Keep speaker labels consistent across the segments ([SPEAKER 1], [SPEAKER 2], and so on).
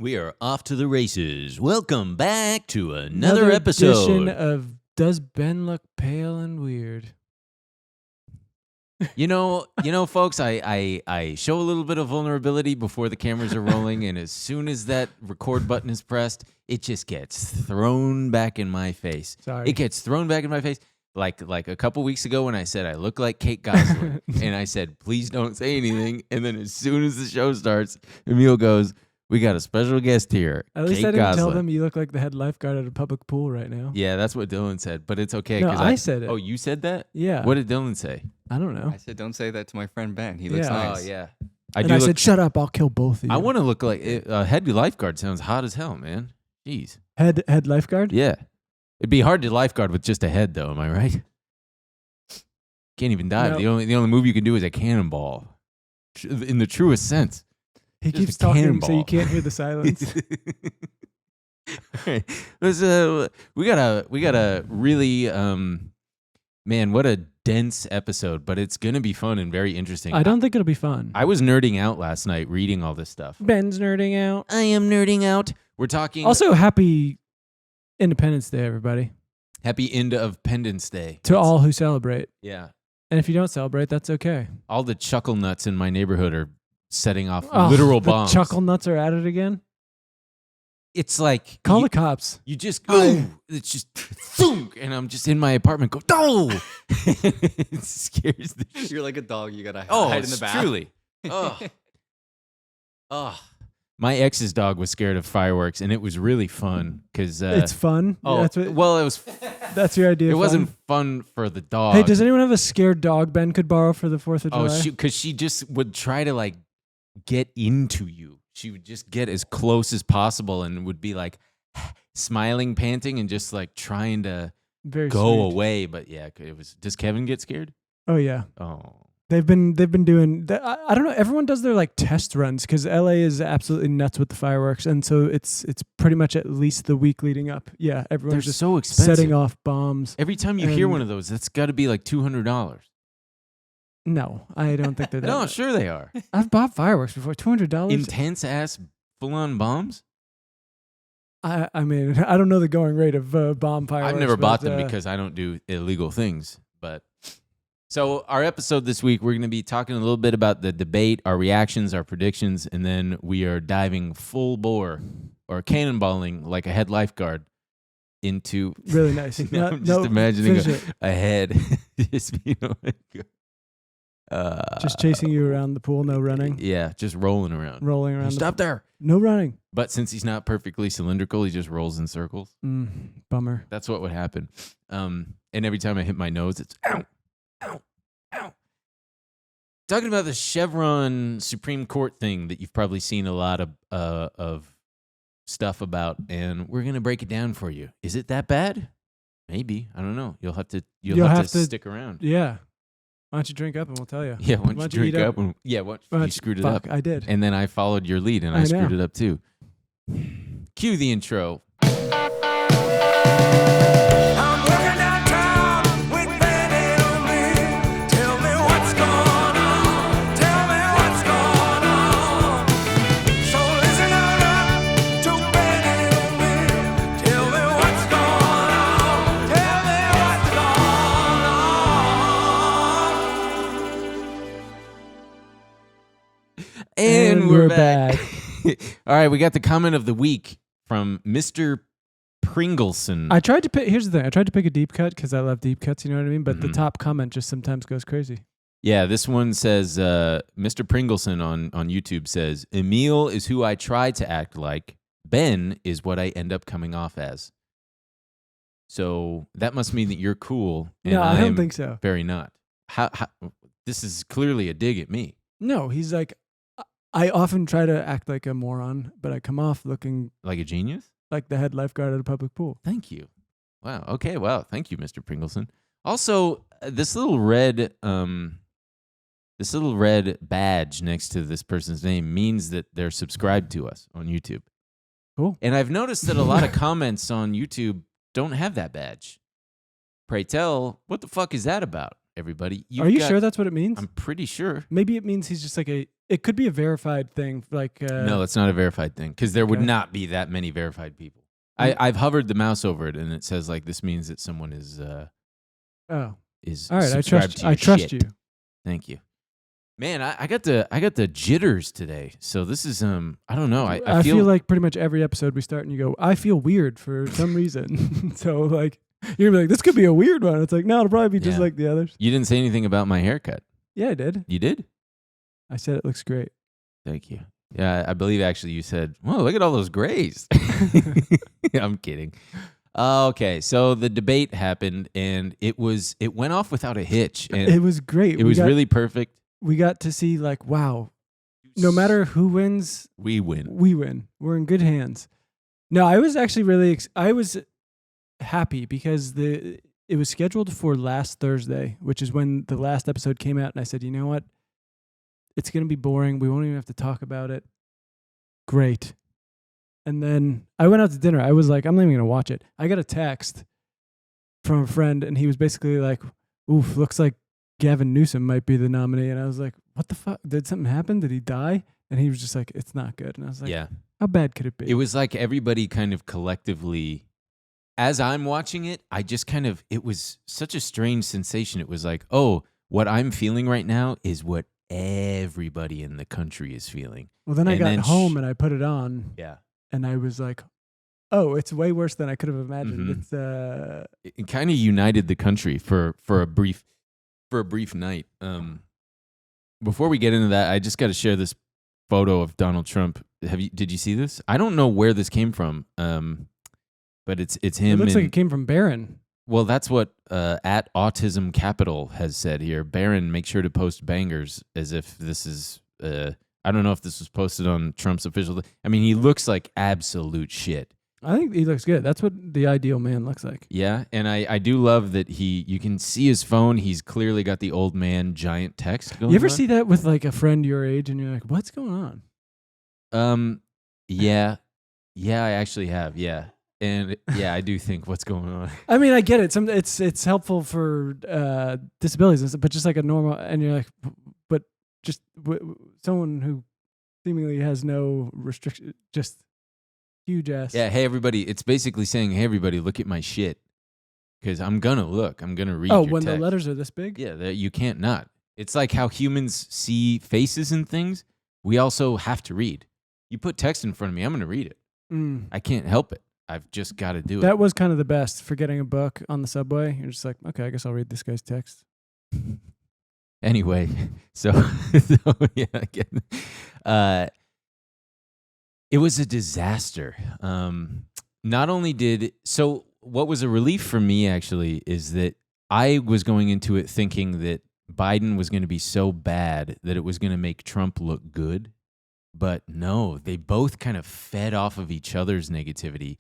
[SPEAKER 1] We are off to the races. Welcome back to another episode
[SPEAKER 2] edition of Does Ben Look Pale and Weird?
[SPEAKER 1] You know, folks, I show a little bit of vulnerability before the cameras are rolling, and as soon as that record button is pressed, it just gets thrown back in my face.
[SPEAKER 2] Sorry.
[SPEAKER 1] It gets thrown back in my face. Like a couple weeks ago when I said I look like Kate Gosselin, and I said, please don't say anything. And then as soon as the show starts, Emil goes, we got a special guest here.
[SPEAKER 2] At least
[SPEAKER 1] Kate
[SPEAKER 2] I didn't
[SPEAKER 1] Gosselin.
[SPEAKER 2] tell them you look like the head lifeguard at a public pool right now.
[SPEAKER 1] Yeah, that's what Dylan said, but it's okay.
[SPEAKER 2] No,
[SPEAKER 1] 'cause
[SPEAKER 2] I said it.
[SPEAKER 1] Oh, you said that?
[SPEAKER 2] Yeah.
[SPEAKER 1] What did Dylan say?
[SPEAKER 2] I don't know.
[SPEAKER 3] I said, don't say that to my friend Ben. He looks
[SPEAKER 2] Yeah.
[SPEAKER 3] nice.
[SPEAKER 1] Oh, yeah.
[SPEAKER 2] I said, shut up. I'll kill both of you.
[SPEAKER 1] I want to look like a head lifeguard. Sounds hot as hell, man. Jeez.
[SPEAKER 2] Head lifeguard?
[SPEAKER 1] Yeah. It'd be hard to lifeguard with just a head, though. Am I right? Can't even dive.
[SPEAKER 2] No.
[SPEAKER 1] The only move you can do is a cannonball, in the truest sense.
[SPEAKER 2] He
[SPEAKER 1] Just
[SPEAKER 2] keeps
[SPEAKER 1] a
[SPEAKER 2] talking
[SPEAKER 1] cannonball.
[SPEAKER 2] so you can't hear the silence.
[SPEAKER 1] All right. We got a really man, what a dense episode, but it's gonna be fun and very interesting.
[SPEAKER 2] I don't think it'll be fun.
[SPEAKER 1] I was nerding out last night reading all this stuff.
[SPEAKER 2] Ben's nerding out.
[SPEAKER 1] I am nerding out. We're talking
[SPEAKER 2] Also, happy Independence Day, everybody.
[SPEAKER 1] happy end of Pendants Day
[SPEAKER 2] To all who celebrate.
[SPEAKER 1] Yeah.
[SPEAKER 2] And if you don't celebrate, that's okay.
[SPEAKER 1] All the chuckle nuts in my neighborhood are setting off
[SPEAKER 2] Oh,
[SPEAKER 1] literal
[SPEAKER 2] the
[SPEAKER 1] bombs.
[SPEAKER 2] chuckle nuts are at it again.
[SPEAKER 1] It's like
[SPEAKER 2] Call the cops.
[SPEAKER 1] you just go. It's just thunk, and I'm just in my apartment. Go no! It scares the shit.
[SPEAKER 3] You're like a dog. You got to
[SPEAKER 1] Oh,
[SPEAKER 3] hide in the bath.
[SPEAKER 1] truly. Oh. My ex's dog was scared of fireworks, and it was really fun because
[SPEAKER 2] It's fun.
[SPEAKER 1] oh,
[SPEAKER 2] That's
[SPEAKER 1] well, it was.
[SPEAKER 2] That's your idea.
[SPEAKER 1] It
[SPEAKER 2] of
[SPEAKER 1] wasn't
[SPEAKER 2] fun?
[SPEAKER 1] fun for the dog.
[SPEAKER 2] Hey, does anyone have a scared dog Ben could borrow for the 4th of July?
[SPEAKER 1] Oh, because she just would try to like get into you. She would just get as close as possible and would be like smiling, panting, and just like trying to
[SPEAKER 2] Very
[SPEAKER 1] go
[SPEAKER 2] sweet.
[SPEAKER 1] away. But yeah, it was. Does Kevin get scared?
[SPEAKER 2] Oh yeah,
[SPEAKER 1] Oh,
[SPEAKER 2] they've been doing. I don't know. Everyone does their like test runs because LA is absolutely nuts with the fireworks, and so it's pretty much at least the week leading up. Yeah,
[SPEAKER 1] they're
[SPEAKER 2] everyone's just
[SPEAKER 1] so expensive.
[SPEAKER 2] setting off bombs.
[SPEAKER 1] Every time you hear
[SPEAKER 2] and-
[SPEAKER 1] one of those, that's got to be like $200.
[SPEAKER 2] No, I don't think they're that.
[SPEAKER 1] No,
[SPEAKER 2] much.
[SPEAKER 1] sure they are.
[SPEAKER 2] I've bought fireworks before. $200.
[SPEAKER 1] Intense ass full-on bombs.
[SPEAKER 2] I mean, I don't know the going rate of bomb fireworks.
[SPEAKER 1] I've never bought
[SPEAKER 2] but,
[SPEAKER 1] them because I don't do illegal things. But so our episode this week, we're going to be talking a little bit about the debate, our reactions, our predictions, and then we are diving full bore or cannonballing like a head lifeguard into.
[SPEAKER 2] really nice.
[SPEAKER 1] Now I'm just imagining
[SPEAKER 2] finish it.
[SPEAKER 1] a head just being like,
[SPEAKER 2] Just chasing you around the pool, no running,
[SPEAKER 1] Yeah, just rolling around.
[SPEAKER 2] rolling around.
[SPEAKER 1] Stop there.
[SPEAKER 2] No running.
[SPEAKER 1] But since he's not perfectly cylindrical, he just rolls in circles.
[SPEAKER 2] Bummer.
[SPEAKER 1] That's what would happen. And every time I hit my nose, it's ow, ow, ow. Talking about the Chevron Supreme Court thing that you've probably seen a lot of stuff about, and we're gonna break it down for you. Is it that bad? Maybe. I don't know. You'll have to stick around.
[SPEAKER 2] Yeah. Why don't you drink up and we'll tell you?
[SPEAKER 1] Yeah. Why don't you drink
[SPEAKER 2] eat
[SPEAKER 1] up? And, yeah. What? You screwed it up.
[SPEAKER 2] I did.
[SPEAKER 1] And then I followed your lead, and I screwed it up too. Cue the intro.
[SPEAKER 4] I'm working downtown with Benny on me. Tell me what's going on. Tell me what's going on. So listen up to Benny on me. Tell me what's going on. Tell me what's going on.
[SPEAKER 1] And we're back. All right, we got the comment of the week from Mr. Pringleson.
[SPEAKER 2] I tried to pick. Here's the thing. I tried to pick a deep cut because I love deep cuts. You know what I mean? But the
[SPEAKER 1] Mhm.
[SPEAKER 2] top comment just sometimes goes crazy.
[SPEAKER 1] Yeah, this one says, Mr. Pringleson on YouTube says, Emil is who I try to act like. Ben is what I end up coming off as. So that must mean that you're cool. And
[SPEAKER 2] No, I don't
[SPEAKER 1] am
[SPEAKER 2] think so.
[SPEAKER 1] very not. How, this is clearly a dig at me.
[SPEAKER 2] No, he's like. I often try to act like a moron, but I come off looking
[SPEAKER 1] Like a genius?
[SPEAKER 2] like the head lifeguard at a public pool.
[SPEAKER 1] Thank you. Wow. Okay. Wow. Thank you, Mr. Pringleson. Also, this little red badge next to this person's name means that they're subscribed to us on YouTube.
[SPEAKER 2] Cool.
[SPEAKER 1] And I've noticed that a lot of comments on YouTube don't have that badge. Pray tell, what the fuck is that about? everybody.
[SPEAKER 2] Are you sure that's what it means?
[SPEAKER 1] I'm pretty sure.
[SPEAKER 2] Maybe it means he's just like it could be a verified thing. Like
[SPEAKER 1] No, it's not a verified thing because there would not be that many verified people. I've hovered the mouse over it and it says like this means that someone is
[SPEAKER 2] all right.
[SPEAKER 1] subscribed to your
[SPEAKER 2] I trust
[SPEAKER 1] shit.
[SPEAKER 2] you.
[SPEAKER 1] Thank you. Man, I got the jitters today. So this is I don't know. I
[SPEAKER 2] feel like pretty much every episode we start and you go, I feel weird for some reason. So like you're gonna be like, this could be a weird one. It's like, no, it'll probably be just like the others.
[SPEAKER 1] You didn't say anything about my haircut.
[SPEAKER 2] Yeah, I did.
[SPEAKER 1] You did?
[SPEAKER 2] I said it looks great.
[SPEAKER 1] Thank you. Yeah, I believe actually you said, "Whoa, look at all those grays." I'm kidding. Okay, so the debate happened and it went off without a hitch. And
[SPEAKER 2] it was great.
[SPEAKER 1] It was really perfect.
[SPEAKER 2] We got to see like, wow, no matter who wins,
[SPEAKER 1] we win.
[SPEAKER 2] We win. We're in good hands. No, I was actually really I was happy because it was scheduled for last Thursday, which is when the last episode came out, and I said, you know what? It's going to be boring. We won't even have to talk about it. Great. And then I went out to dinner. I was like, I'm not even going to watch it. I got a text from a friend, and he was basically like, oof, looks like Gavin Newsom might be the nominee. And I was like, what the fuck? Did something happen? Did he die? And he was just like, it's not good. And I was like,
[SPEAKER 1] yeah.
[SPEAKER 2] How bad could it be?
[SPEAKER 1] It was like everybody kind of collectively, as I'm watching it, I just kind of, it was such a strange sensation. It was like, oh, what I'm feeling right now is what everybody in the country is feeling.
[SPEAKER 2] Well, then I got home and I put it on.
[SPEAKER 1] Yeah.
[SPEAKER 2] And I was like, oh, it's way worse than I could have imagined.
[SPEAKER 1] Mm-hmm. It kind of united the country for a brief night. Before we get into that, I just got to share this photo of Donald Trump. Did you see this? I don't know where this came from. But it's him.
[SPEAKER 2] It looks like it came from Barron.
[SPEAKER 1] Well, that's what at Autism Capital has said here. Barron, make sure to post bangers as if this is. I don't know if this was posted on Trump's official. I mean, he looks like absolute shit.
[SPEAKER 2] I think he looks good. That's what the ideal man looks like.
[SPEAKER 1] Yeah, and I do love that you can see his phone. He's clearly got the old man giant text going on.
[SPEAKER 2] You ever see that with like a friend your age and you're like, what's going on?
[SPEAKER 1] Yeah, I actually have. Yeah. And yeah, I do think what's going on.
[SPEAKER 2] I mean, I get it. It's helpful for disabilities and stuff, but just like a normal, and you're like, but just someone who seemingly has no restriction, just huge ass.
[SPEAKER 1] Yeah. Hey, everybody. It's basically saying, hey, everybody, look at my shit. Because I'm going to look. I'm going to read
[SPEAKER 2] Oh,
[SPEAKER 1] your
[SPEAKER 2] when
[SPEAKER 1] text.
[SPEAKER 2] the letters are this big?
[SPEAKER 1] Yeah, you can't not. It's like how humans see faces and things. We also have to read. You put text in front of me, I'm going to read it. I can't help it. I've just got to do it.
[SPEAKER 2] That was kind of the best for getting a book on the subway. You're just like, okay, I guess I'll read this guy's text.
[SPEAKER 1] Anyway, so yeah, again, it was a disaster. Not only what was a relief for me actually is that I was going into it thinking that Biden was going to be so bad that it was going to make Trump look good. But no, they both kind of fed off of each other's negativity.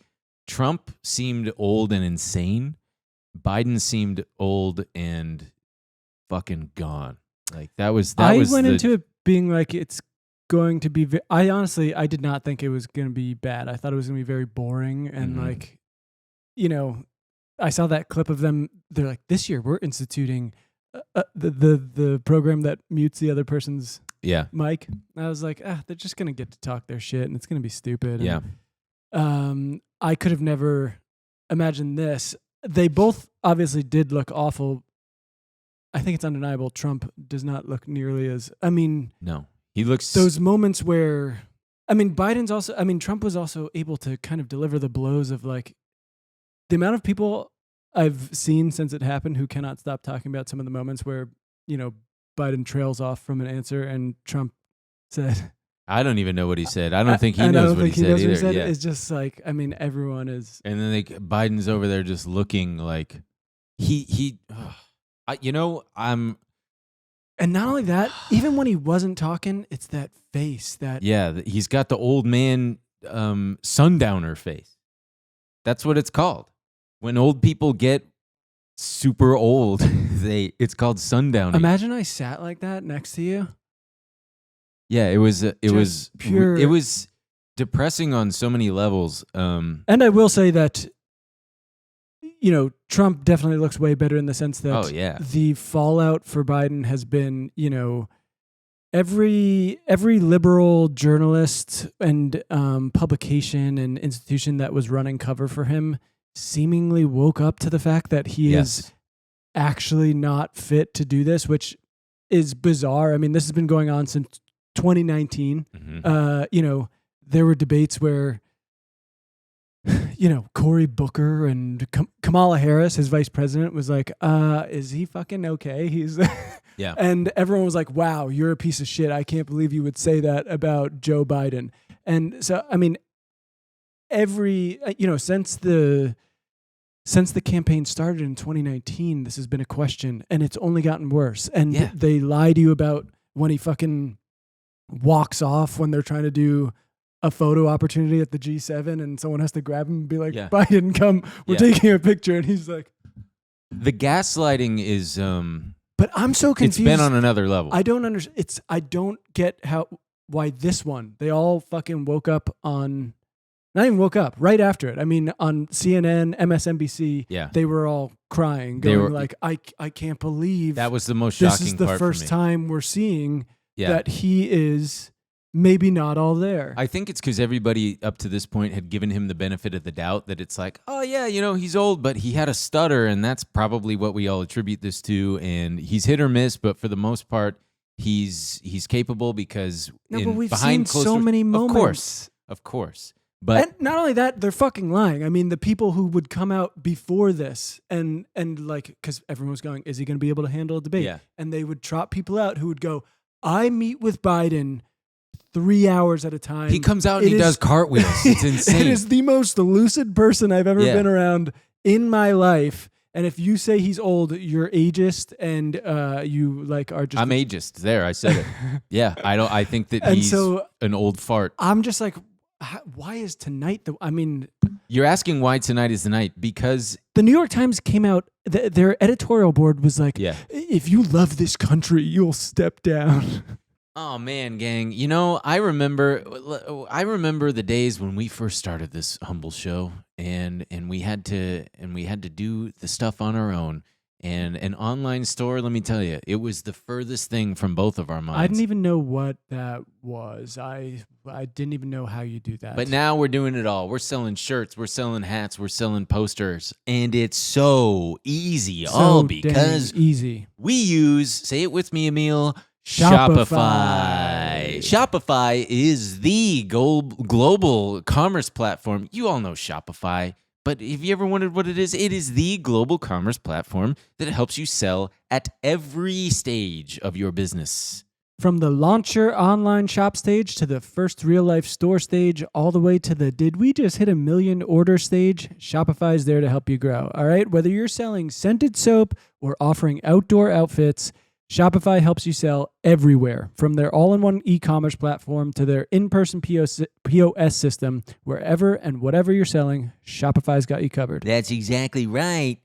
[SPEAKER 1] Trump seemed old and insane. Biden seemed old and fucking gone. Like I went
[SPEAKER 2] into it being like it's going to be. I did not think it was going to be bad. I thought it was going to be very boring and like, I saw that clip of them. They're like, this year we're instituting the program that mutes the other person's mic. And I was like, they're just going to get to talk their shit and it's going to be stupid.
[SPEAKER 1] Yeah.
[SPEAKER 2] And, I could have never imagined this. They both obviously did look awful. I think it's undeniable. Trump does not look nearly as,
[SPEAKER 1] no, he looks
[SPEAKER 2] those moments where, Trump was also able to kind of deliver the blows of like the amount of people I've seen since it happened who cannot stop talking about some of the moments where, Biden trails off from an answer and Trump said,
[SPEAKER 1] I don't even know what he said. I don't think he knows what he said either. Yeah.
[SPEAKER 2] It's just like, everyone is.
[SPEAKER 1] And then Biden's over there just looking like I'm.
[SPEAKER 2] And not only that, even when he wasn't talking, it's that face that.
[SPEAKER 1] Yeah, he's got the old man sundowner face. That's what it's called. When old people get super old, it's called sundowning.
[SPEAKER 2] Imagine I sat like that next to you.
[SPEAKER 1] Yeah, it was
[SPEAKER 2] pure.
[SPEAKER 1] It was depressing on so many levels.
[SPEAKER 2] And I will say that Trump definitely looks way better in the sense that
[SPEAKER 1] Oh, yeah.
[SPEAKER 2] the fallout for Biden has been, every liberal journalist and publication and institution that was running cover for him seemingly woke up to the fact that he is actually not fit to do this, which is bizarre. I mean, this has been going on since 2019.
[SPEAKER 1] Mm-hmm.
[SPEAKER 2] There were debates where, Cory Booker and Kamala Harris, his vice president, was like, is he fucking okay? He's
[SPEAKER 1] Yeah.
[SPEAKER 2] And everyone was like, wow, you're a piece of shit. I can't believe you would say that about Joe Biden. And so, I mean, since the campaign started in 2019, this has been a question, and it's only gotten worse. And they lie to you about when he fucking walks off when they're trying to do a photo opportunity at the G7, and someone has to grab him and be like, Biden, come, we're taking a picture. And he's like...
[SPEAKER 1] The gaslighting is...
[SPEAKER 2] But I'm so confused.
[SPEAKER 1] It's been on another level.
[SPEAKER 2] I don't understand. I don't get why this one. They all fucking woke up on... Not even woke up, right after it. I mean, on CNN, MSNBC, they were all crying, going like, I can't believe
[SPEAKER 1] that was the most shocking part.
[SPEAKER 2] This is the first time we're seeing that he is maybe not all there.
[SPEAKER 1] I think it's because everybody up to this point had given him the benefit of the doubt that it's like, oh yeah, he's old, but he had a stutter, and that's probably what we all attribute this to. And he's hit or miss, but for the most part, he's capable because
[SPEAKER 2] but we've seen so many moments.
[SPEAKER 1] Of course. But
[SPEAKER 2] and not only that, they're fucking lying. I mean, the people who would come out before this and like, because everyone was going, is he going to be able to handle a debate?
[SPEAKER 1] Yeah.
[SPEAKER 2] And they would trot people out who would go, I meet with Biden 3 hours at a time.
[SPEAKER 1] He comes out and he does cartwheels. It's insane.
[SPEAKER 2] It is the most lucid person I've ever been around in my life. And if you say he's old, you're ageist, and you like are just.
[SPEAKER 1] I'm ageist. There, I said it. Yeah, I think that he's an old fart.
[SPEAKER 2] I'm just like, why is tonight
[SPEAKER 1] you're asking why tonight is the night because
[SPEAKER 2] the New York Times came out. Their editorial board was like, if you love this country, you'll step down.
[SPEAKER 1] Oh man, gang! I remember the days when we first started this humble show, and we had to do the stuff on our own. And an online store, let me tell you, it was the furthest thing from both of our minds.
[SPEAKER 2] I didn't even know what that was. I didn't even know how you do that.
[SPEAKER 1] But now we're doing it all. We're selling shirts, we're selling hats, we're selling posters, and it's so easy. All because
[SPEAKER 2] easy.
[SPEAKER 1] We use, say it with me, Emil, Shopify. Shopify is the global commerce platform. You all know Shopify. But if you ever wondered what it is the global commerce platform that helps you sell at every stage of your business.
[SPEAKER 2] From the launch your online shop stage to the first real-life store stage, all the way to the did we just hit 1 million order stage, Shopify is there to help you grow. All right? Whether you're selling scented soap or offering outdoor outfits, Shopify helps you sell everywhere, from their all-in-one e-commerce platform to their in-person POS system. Wherever and whatever you're selling, Shopify's got you covered.
[SPEAKER 1] That's exactly right.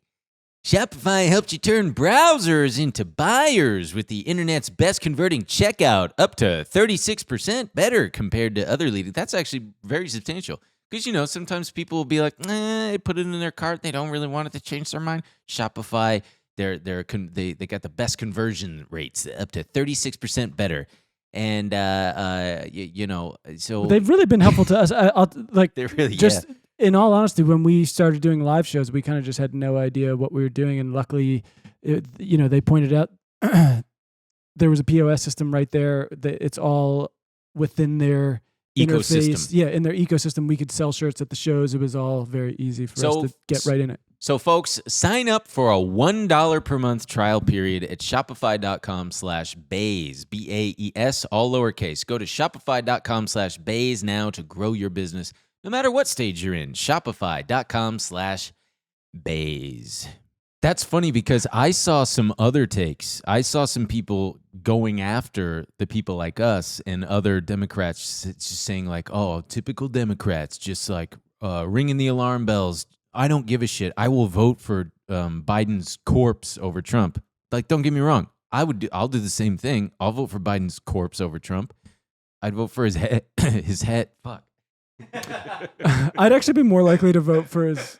[SPEAKER 1] Shopify helps you turn browsers into buyers with the internet's best converting checkout, up to 36% better compared to other leading. That's actually very substantial. Because, sometimes people will be like, put it in their cart. They don't really want it to change their mind. Shopify... They got the best conversion rates, up to 36% better, and so
[SPEAKER 2] they've really been helpful to us.
[SPEAKER 1] They're really
[SPEAKER 2] in all honesty, when we started doing live shows, we kind of just had no idea what we were doing, and luckily, they pointed out there was a POS system right there. It's all within their
[SPEAKER 1] ecosystem.
[SPEAKER 2] Interface. Yeah, in their ecosystem, we could sell shirts at the shows. It was all very easy for us to get right in it.
[SPEAKER 1] So, folks, sign up for a $1 per month trial period at shopify.com/BAES, BAES, all lowercase. Go to shopify.com/BAES now to grow your business, no matter what stage you're in. Shopify.com/BAES. That's funny because I saw some other takes. I saw some people going after the people like us and other Democrats just saying like, oh, typical Democrats, just like ringing the alarm bells. I don't give a shit. I will vote for Biden's corpse over Trump. Like, don't get me wrong. I'll do the same thing. I'll vote for Biden's corpse over Trump. I'd vote for his head. His head. Fuck.
[SPEAKER 2] I'd actually be more likely to vote for his.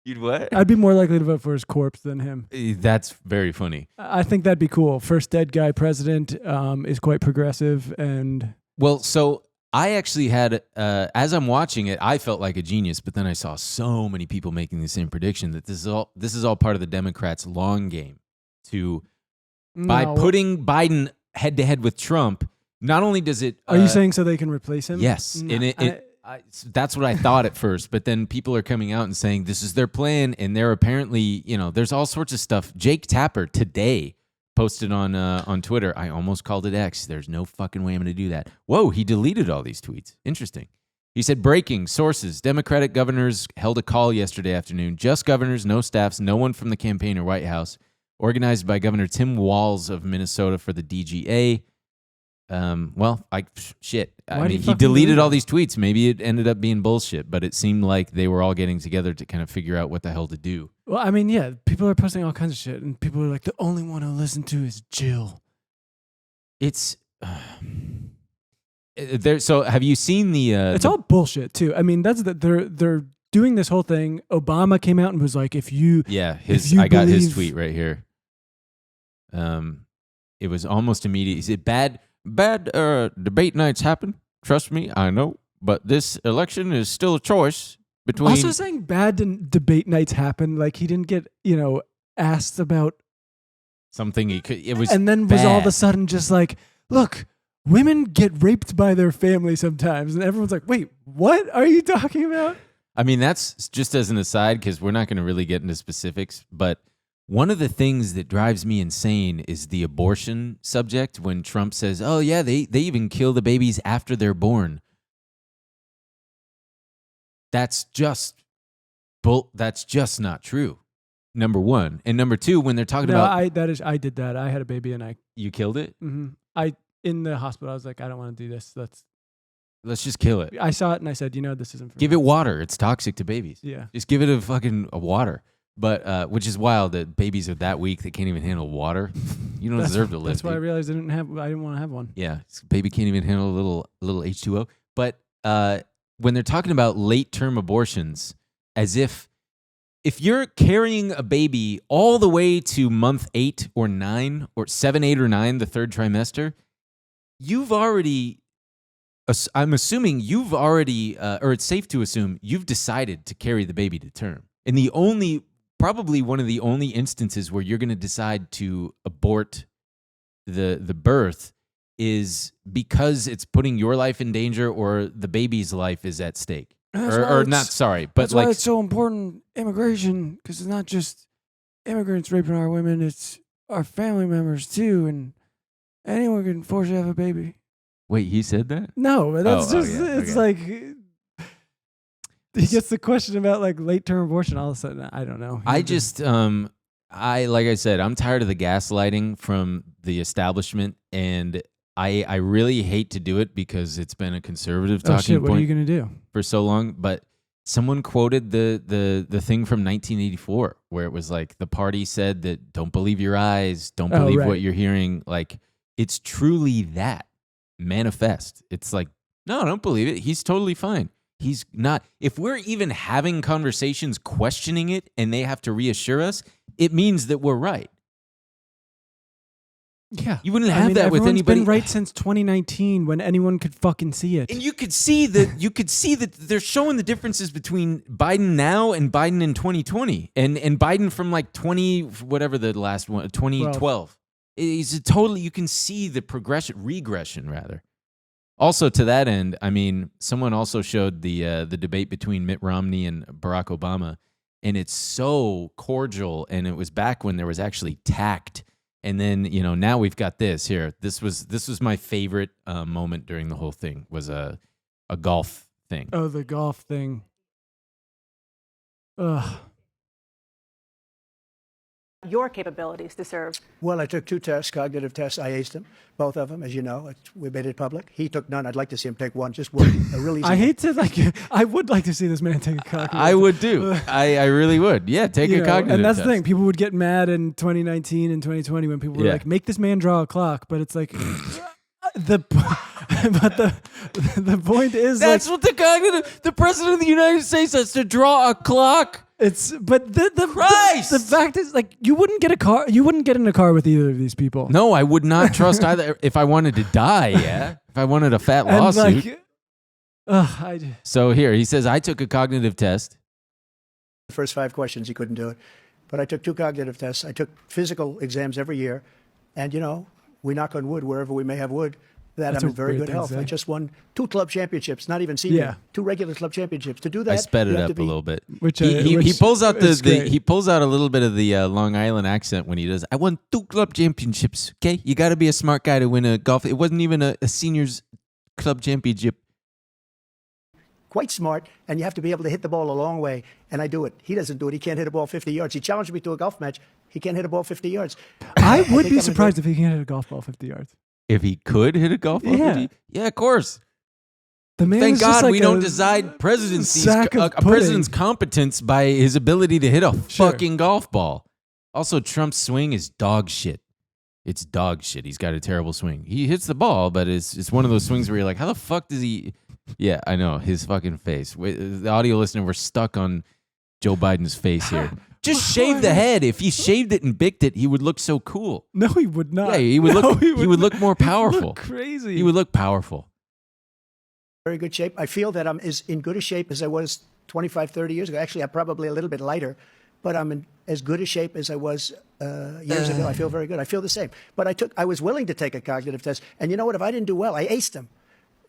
[SPEAKER 1] You'd what?
[SPEAKER 2] I'd be more likely to vote for his corpse than him.
[SPEAKER 1] That's very funny.
[SPEAKER 2] I think that'd be cool. First dead guy president is quite progressive and.
[SPEAKER 1] Well, so I actually had, as I'm watching it, I felt like a genius, but then I saw so many people making the same prediction that this is all part of the Democrats' long game by putting Biden head to head with Trump. Not only does it,
[SPEAKER 2] are you saying so they can replace him?
[SPEAKER 1] Yes, and that's what I thought at first, but then people are coming out and saying this is their plan, and they're apparently, there's all sorts of stuff. Jake Tapper today posted on Twitter. I almost called it X. There's no fucking way I'm going to do that. Whoa, he deleted all these tweets. Interesting. He said, breaking sources. Democratic governors held a call yesterday afternoon. Just governors, no staffs, no one from the campaign or White House. Organized by Governor Tim Walz of Minnesota for the DGA. I mean, he deleted all these tweets. Maybe it ended up being bullshit, but it seemed like they were all getting together to kind of figure out what the hell to do.
[SPEAKER 2] Well, I mean, yeah, people are posting all kinds of shit, and people are like, the only one to listen to is Jill.
[SPEAKER 1] It's there. So, have you seen the?
[SPEAKER 2] It's all bullshit too. I mean, they're doing this whole thing. Obama came out and was like,
[SPEAKER 1] I got his tweet right here. It was almost immediate. He said, bad debate nights happen. Trust me, I know. But this election is still a choice between.
[SPEAKER 2] Also saying bad debate nights happen. Like he didn't get, asked about
[SPEAKER 1] something he could. It was
[SPEAKER 2] and then was all of a sudden just like, look, women get raped by their family sometimes, and everyone's like, wait, what are you talking about?
[SPEAKER 1] I mean, that's just as an aside because we're not going to really get into specifics, but. One of the things that drives me insane is the abortion subject when Trump says, oh, yeah, they even kill the babies after they're born. That's just not true, number one. And number two, when they're talking about...
[SPEAKER 2] I did that. I had a baby and
[SPEAKER 1] You killed it?
[SPEAKER 2] Mm-hmm. In the hospital, I was like, I don't want to do this.
[SPEAKER 1] Let's just kill it.
[SPEAKER 2] I saw it and I said, this isn't for
[SPEAKER 1] Give
[SPEAKER 2] me.
[SPEAKER 1] it water. It's toxic to babies.
[SPEAKER 2] Yeah.
[SPEAKER 1] Just give it a water. But which is wild that babies are that weak they can't even handle water. You don't deserve to live.
[SPEAKER 2] That's why I realized I didn't want to have one.
[SPEAKER 1] Yeah, baby can't even handle a little H2O. But when they're talking about late term abortions, as if you're carrying a baby all the way to month 8 or 9 or 7, 8 or 9, the third trimester, you've already. I'm assuming you've already, or it's safe to assume you've decided to carry the baby to term, and probably one of the only instances where you're going to decide to abort the birth is because it's putting your life in danger or the baby's life is at stake. But
[SPEAKER 2] that's why it's so important, immigration, because it's not just immigrants raping our women, it's our family members too, and anyone can force you to have a baby.
[SPEAKER 1] Wait, he said that?
[SPEAKER 2] No, but that's it's
[SPEAKER 1] okay.
[SPEAKER 2] like... He gets the question about like late term abortion. All of a sudden, I don't know.
[SPEAKER 1] Like I said, I'm tired of the gaslighting from the establishment, and I really hate to do it because it's been a conservative talking point.
[SPEAKER 2] What are you gonna do
[SPEAKER 1] for so long? But someone quoted the thing from 1984 where it was like the party said that don't believe your eyes, don't believe what you're hearing. Like it's truly that manifest. It's like no, don't believe it. He's totally fine. He's not. If we're even having conversations questioning it and they have to reassure us, it means that we're right.
[SPEAKER 2] Yeah.
[SPEAKER 1] You wouldn't have that with anybody.
[SPEAKER 2] Been right since 2019 when anyone could fucking see it.
[SPEAKER 1] And you could see that they're showing the differences between Biden now and Biden in 2020 and Biden from like 2012. It's totally, you can see the regression rather. Also, to that end, I mean, someone also showed the debate between Mitt Romney and Barack Obama, and it's so cordial, and it was back when there was actually tact. And then, now we've got this here. This was my favorite moment during the whole thing was a golf thing.
[SPEAKER 2] Oh, the golf thing. Ugh.
[SPEAKER 5] Your capabilities to serve?
[SPEAKER 6] Well, I took 2 tests, cognitive tests. I aced them, both of them, as you know. We made it public. He took none. I'd like to see him take one. Just one. A really easy
[SPEAKER 2] I would like to see this man take a cognitive test.
[SPEAKER 1] I would do. I really would. Yeah, take a cognitive
[SPEAKER 2] And that's
[SPEAKER 1] test.
[SPEAKER 2] the thing. People would get mad in 2019 and 2020 when people were like, make this man draw a clock. But it's like, the point is
[SPEAKER 1] that's what the president of the United States has to draw a clock.
[SPEAKER 2] But the
[SPEAKER 1] Christ!
[SPEAKER 2] the fact is, like, you wouldn't get a car. You wouldn't get in a car with either of these people.
[SPEAKER 1] No, I would not trust either. If I wanted to die, yeah. If I wanted a fat
[SPEAKER 2] And
[SPEAKER 1] lawsuit.
[SPEAKER 2] like,
[SPEAKER 1] So here, he says, I took a cognitive test.
[SPEAKER 6] The first 5 questions, he couldn't do it. But I took 2 cognitive tests. I took physical exams every year. And, we knock on wood wherever we may have wood, that
[SPEAKER 2] That's
[SPEAKER 6] I'm
[SPEAKER 2] a
[SPEAKER 6] in very
[SPEAKER 2] weird
[SPEAKER 6] good
[SPEAKER 2] thing to
[SPEAKER 6] health.
[SPEAKER 2] say.
[SPEAKER 6] I just won 2 club championships, not even senior.
[SPEAKER 2] Yeah.
[SPEAKER 6] 2 regular club championships. To do that,
[SPEAKER 1] I sped
[SPEAKER 6] you
[SPEAKER 1] it
[SPEAKER 6] have
[SPEAKER 1] up
[SPEAKER 6] to
[SPEAKER 1] a
[SPEAKER 6] be-
[SPEAKER 1] little bit.
[SPEAKER 2] which
[SPEAKER 1] He pulls out
[SPEAKER 2] is great.
[SPEAKER 1] he pulls out a little bit of the Long Island accent when he does. I won 2 club championships. Okay, you got to be a smart guy to win a golf. It wasn't even a seniors club championship.
[SPEAKER 6] Quite smart, and you have to be able to hit the ball a long way, and I do it. He doesn't do it. He can't hit a ball 50 yards. He challenged me to a golf match. He can't hit a ball 50 yards.
[SPEAKER 2] I would
[SPEAKER 6] think
[SPEAKER 2] be
[SPEAKER 6] I'm
[SPEAKER 2] surprised if he can't hit a golf ball 50 yards.
[SPEAKER 1] If he could hit a golf ball,
[SPEAKER 2] Yeah.
[SPEAKER 1] 50? Yeah, of course.
[SPEAKER 2] The man
[SPEAKER 1] Thank
[SPEAKER 2] is just
[SPEAKER 1] God
[SPEAKER 2] like
[SPEAKER 1] we
[SPEAKER 2] a
[SPEAKER 1] don't decide presidency's
[SPEAKER 2] sack of
[SPEAKER 1] a
[SPEAKER 2] pudding.
[SPEAKER 1] president's competence by his ability to hit a
[SPEAKER 2] Sure.
[SPEAKER 1] fucking golf ball. Also, Trump's swing is dog shit. It's dog shit. He's got a terrible swing. He hits the ball, but it's one of those swings where you're like, how the fuck does he? Yeah, I know his fucking face. The audio listener, we're stuck on Joe Biden's face here. Just shave the head. If he shaved it and bicked it, he would look so cool.
[SPEAKER 2] No, he would not.
[SPEAKER 1] Yeah, he would
[SPEAKER 2] No,
[SPEAKER 1] look. He would
[SPEAKER 2] not.
[SPEAKER 1] look more
[SPEAKER 2] He would
[SPEAKER 1] powerful.
[SPEAKER 2] look crazy.
[SPEAKER 1] He would look powerful.
[SPEAKER 6] Very good shape. I feel that I'm as in good a shape as I was 25, 30 years ago. Actually, I'm probably a little bit lighter, but I'm in as good a shape as I was years ago. I feel very good. I feel the same. But I was willing to take a cognitive test. And you know what? If I didn't do well, I aced him.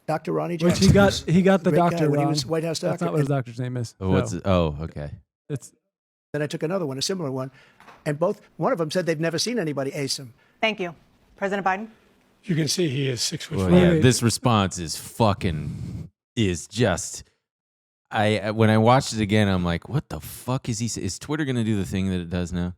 [SPEAKER 6] Dr. Ronnie
[SPEAKER 2] Which
[SPEAKER 6] Jackson.
[SPEAKER 2] he got the
[SPEAKER 6] Great guy
[SPEAKER 2] doctor
[SPEAKER 6] when he
[SPEAKER 2] wrong.
[SPEAKER 6] was White House
[SPEAKER 2] That's
[SPEAKER 6] doctor.
[SPEAKER 2] not what his doctor's name is.
[SPEAKER 1] Oh, what's it? Oh, okay.
[SPEAKER 2] It's
[SPEAKER 6] Then I took another one, a similar one. And one of them said they've never seen anybody ace him.
[SPEAKER 5] Thank you. President Biden?
[SPEAKER 7] You can see he is 6'5".
[SPEAKER 1] Well, yeah, this response is just. When I watched it again, I'm like, what the fuck is he? Is Twitter gonna do the thing that it does now?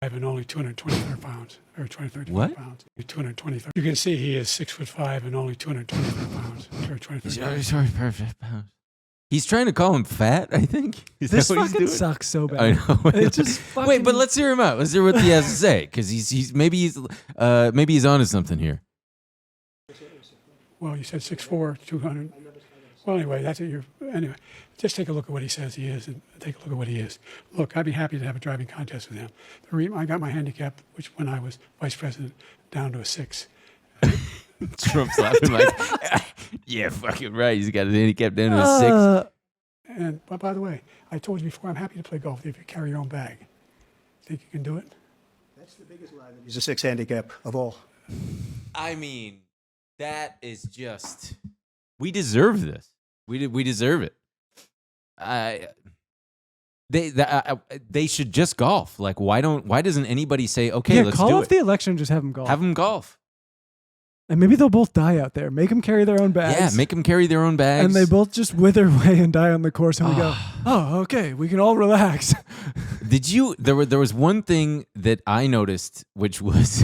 [SPEAKER 7] And only 223 pounds, or 23
[SPEAKER 1] What?
[SPEAKER 7] pounds. 223. You can see he is 6'5" and only 223 pounds, or 23 pounds.
[SPEAKER 1] Sorry, perfect. He's trying to call him fat. I think. Is
[SPEAKER 2] this
[SPEAKER 1] that what he's
[SPEAKER 2] fucking
[SPEAKER 1] doing?
[SPEAKER 2] sucks so bad.
[SPEAKER 1] I know.
[SPEAKER 2] It just fucking,
[SPEAKER 1] Wait, but let's hear him out. Let's hear what he has to say, because maybe he's onto something here.
[SPEAKER 7] Well, you said 6'4", 200. Well, anyway, that's what anyway, just take a look at what he says he is, and take a look at what he is. Look, I'd be happy to have a driving contest with him. I got my handicap, which when I was vice president, down to a 6.
[SPEAKER 1] Trump's laughing like, yeah, fucking right. He's got his handicap down to a 6.
[SPEAKER 7] And but by the way, I told you before, I'm happy to play golf if you carry your own bag. Think you can do it?
[SPEAKER 6] That's the biggest lie. He's a 6 handicap of all.
[SPEAKER 1] I mean, that is just. We deserve this. We deserve it. They should just golf. Like, why doesn't anybody say, okay,
[SPEAKER 2] yeah,
[SPEAKER 1] let's
[SPEAKER 2] call
[SPEAKER 1] do
[SPEAKER 2] off
[SPEAKER 1] it?
[SPEAKER 2] the election and just have them golf.
[SPEAKER 1] Have them golf.
[SPEAKER 2] And maybe they'll both die out there. Make them carry their own bags.
[SPEAKER 1] Yeah, make them carry their own bags.
[SPEAKER 2] And they both just wither away and die on the course. And we go, oh, okay, we can all relax.
[SPEAKER 1] Did you? There was one thing that I noticed, which was,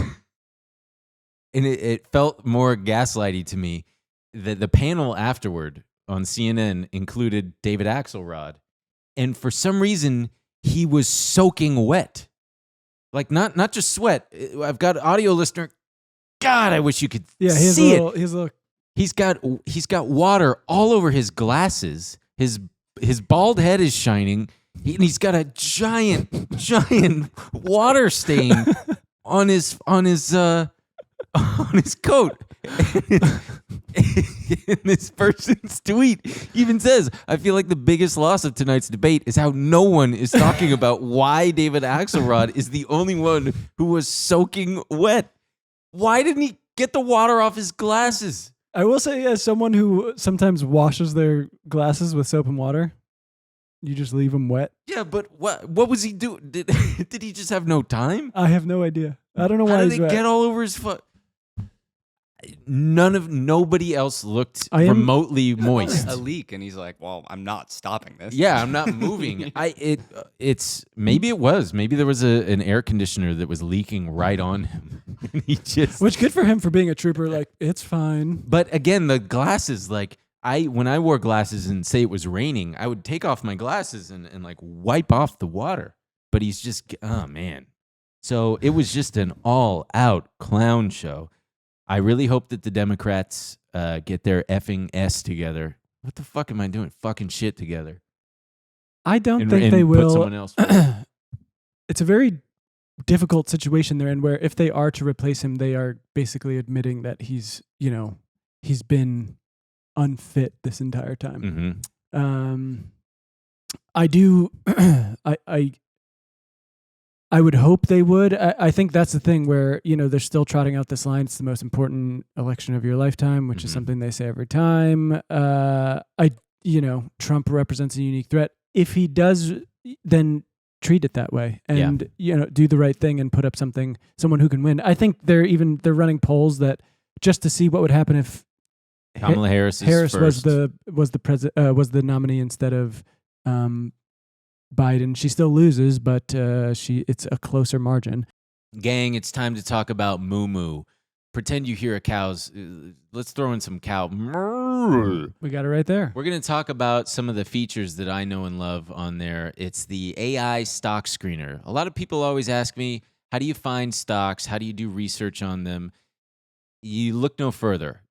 [SPEAKER 1] and it felt more gaslighty to me. That the panel afterward on CNN included David Axelrod, and for some reason he was soaking wet, like not just sweat. I've got audio listener. God, I wish you could see it. He's got water all over his glasses. His bald head is shining, and he's got a giant water stain on his coat. And this person's tweet even says, I feel like the biggest loss of tonight's debate is how no one is talking about why David Axelrod is the only one who was soaking wet. Why didn't he get the water off his glasses?
[SPEAKER 2] I will say, as someone who sometimes washes their glasses with soap and water, you just leave them wet.
[SPEAKER 1] Yeah, but what was he doing? Did he just have no time?
[SPEAKER 2] I have no idea. I don't know
[SPEAKER 1] How
[SPEAKER 2] why
[SPEAKER 1] did
[SPEAKER 2] he's
[SPEAKER 1] they
[SPEAKER 2] wet.
[SPEAKER 1] get all over his foot? Nobody else looked remotely moist.
[SPEAKER 3] A leak, and he's like, "Well, I'm not stopping this."
[SPEAKER 1] Yeah, I'm not moving. It's maybe it was. Maybe there was an air conditioner that was leaking right on him. And he just.
[SPEAKER 2] Which good for him for being a trooper. Like, it's fine.
[SPEAKER 1] But again, the glasses. Like when I wore glasses and say it was raining, I would take off my glasses and like wipe off the water. But he's just man. So it was just an all-out clown show. I really hope that the Democrats get their effing S together. What the fuck am I doing? Fucking shit together.
[SPEAKER 2] I don't
[SPEAKER 1] and,
[SPEAKER 2] think
[SPEAKER 1] and
[SPEAKER 2] they
[SPEAKER 1] put
[SPEAKER 2] will.
[SPEAKER 1] someone else.
[SPEAKER 2] It's a very difficult situation they're in, where if they are to replace him, they are basically admitting that he's been unfit this entire time.
[SPEAKER 1] Mm-hmm.
[SPEAKER 2] I do. I would hope they would. I think that's the thing where, they're still trotting out this line. It's the most important election of your lifetime, which is something they say every time. Trump represents a unique threat. If he does, then treat it that way and, do the right thing and put up someone who can win. I think they're running polls that just to see what would happen if
[SPEAKER 1] Kamala Harris
[SPEAKER 2] was the nominee instead of, Biden. She still loses, but it's a closer margin.
[SPEAKER 1] Gang, it's time to talk about MooMoo. Pretend you hear a cow's. Let's throw in some cow.
[SPEAKER 2] We got it right there.
[SPEAKER 1] We're going to talk about some of the features that I know and love on there. It's the AI stock screener. A lot of people always ask me, how do you find stocks? How do you do research on them? You look no further.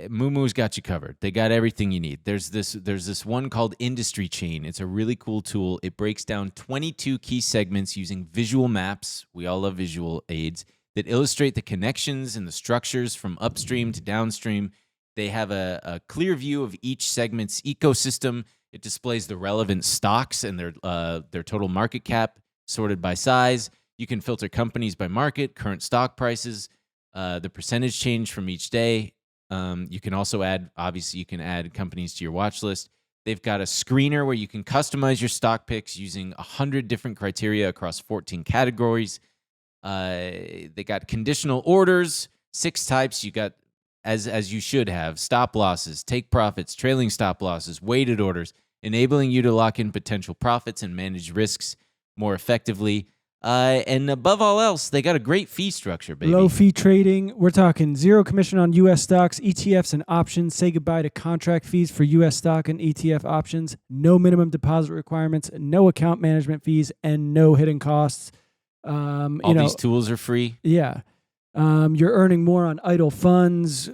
[SPEAKER 1] MooMoo's got you covered. They got everything you need. There's this one called Industry Chain. It's a really cool tool. It breaks down 22 key segments using visual maps. We all love visual aids that illustrate the connections and the structures from upstream to downstream. They have a clear view of each segment's ecosystem. It displays the relevant stocks and their total market cap sorted by size. You can filter companies by market, current stock prices, the percentage change from each day. You can also add companies to your watch list. They've got a screener where you can customize your stock picks using 100 different criteria across 14 categories. They got conditional orders, 6 types. You got, as you should have, stop losses, take profits, trailing stop losses, weighted orders, enabling you to lock in potential profits and manage risks more effectively. And above all else, they got a great fee structure, baby.
[SPEAKER 2] Low fee trading. We're talking 0 commission on U.S. stocks, ETFs, and options. Say goodbye to contract fees for U.S. stock and ETF options. No minimum deposit requirements, no account management fees, and no hidden costs.
[SPEAKER 1] All these tools are free.
[SPEAKER 2] Yeah. You're earning more on idle funds.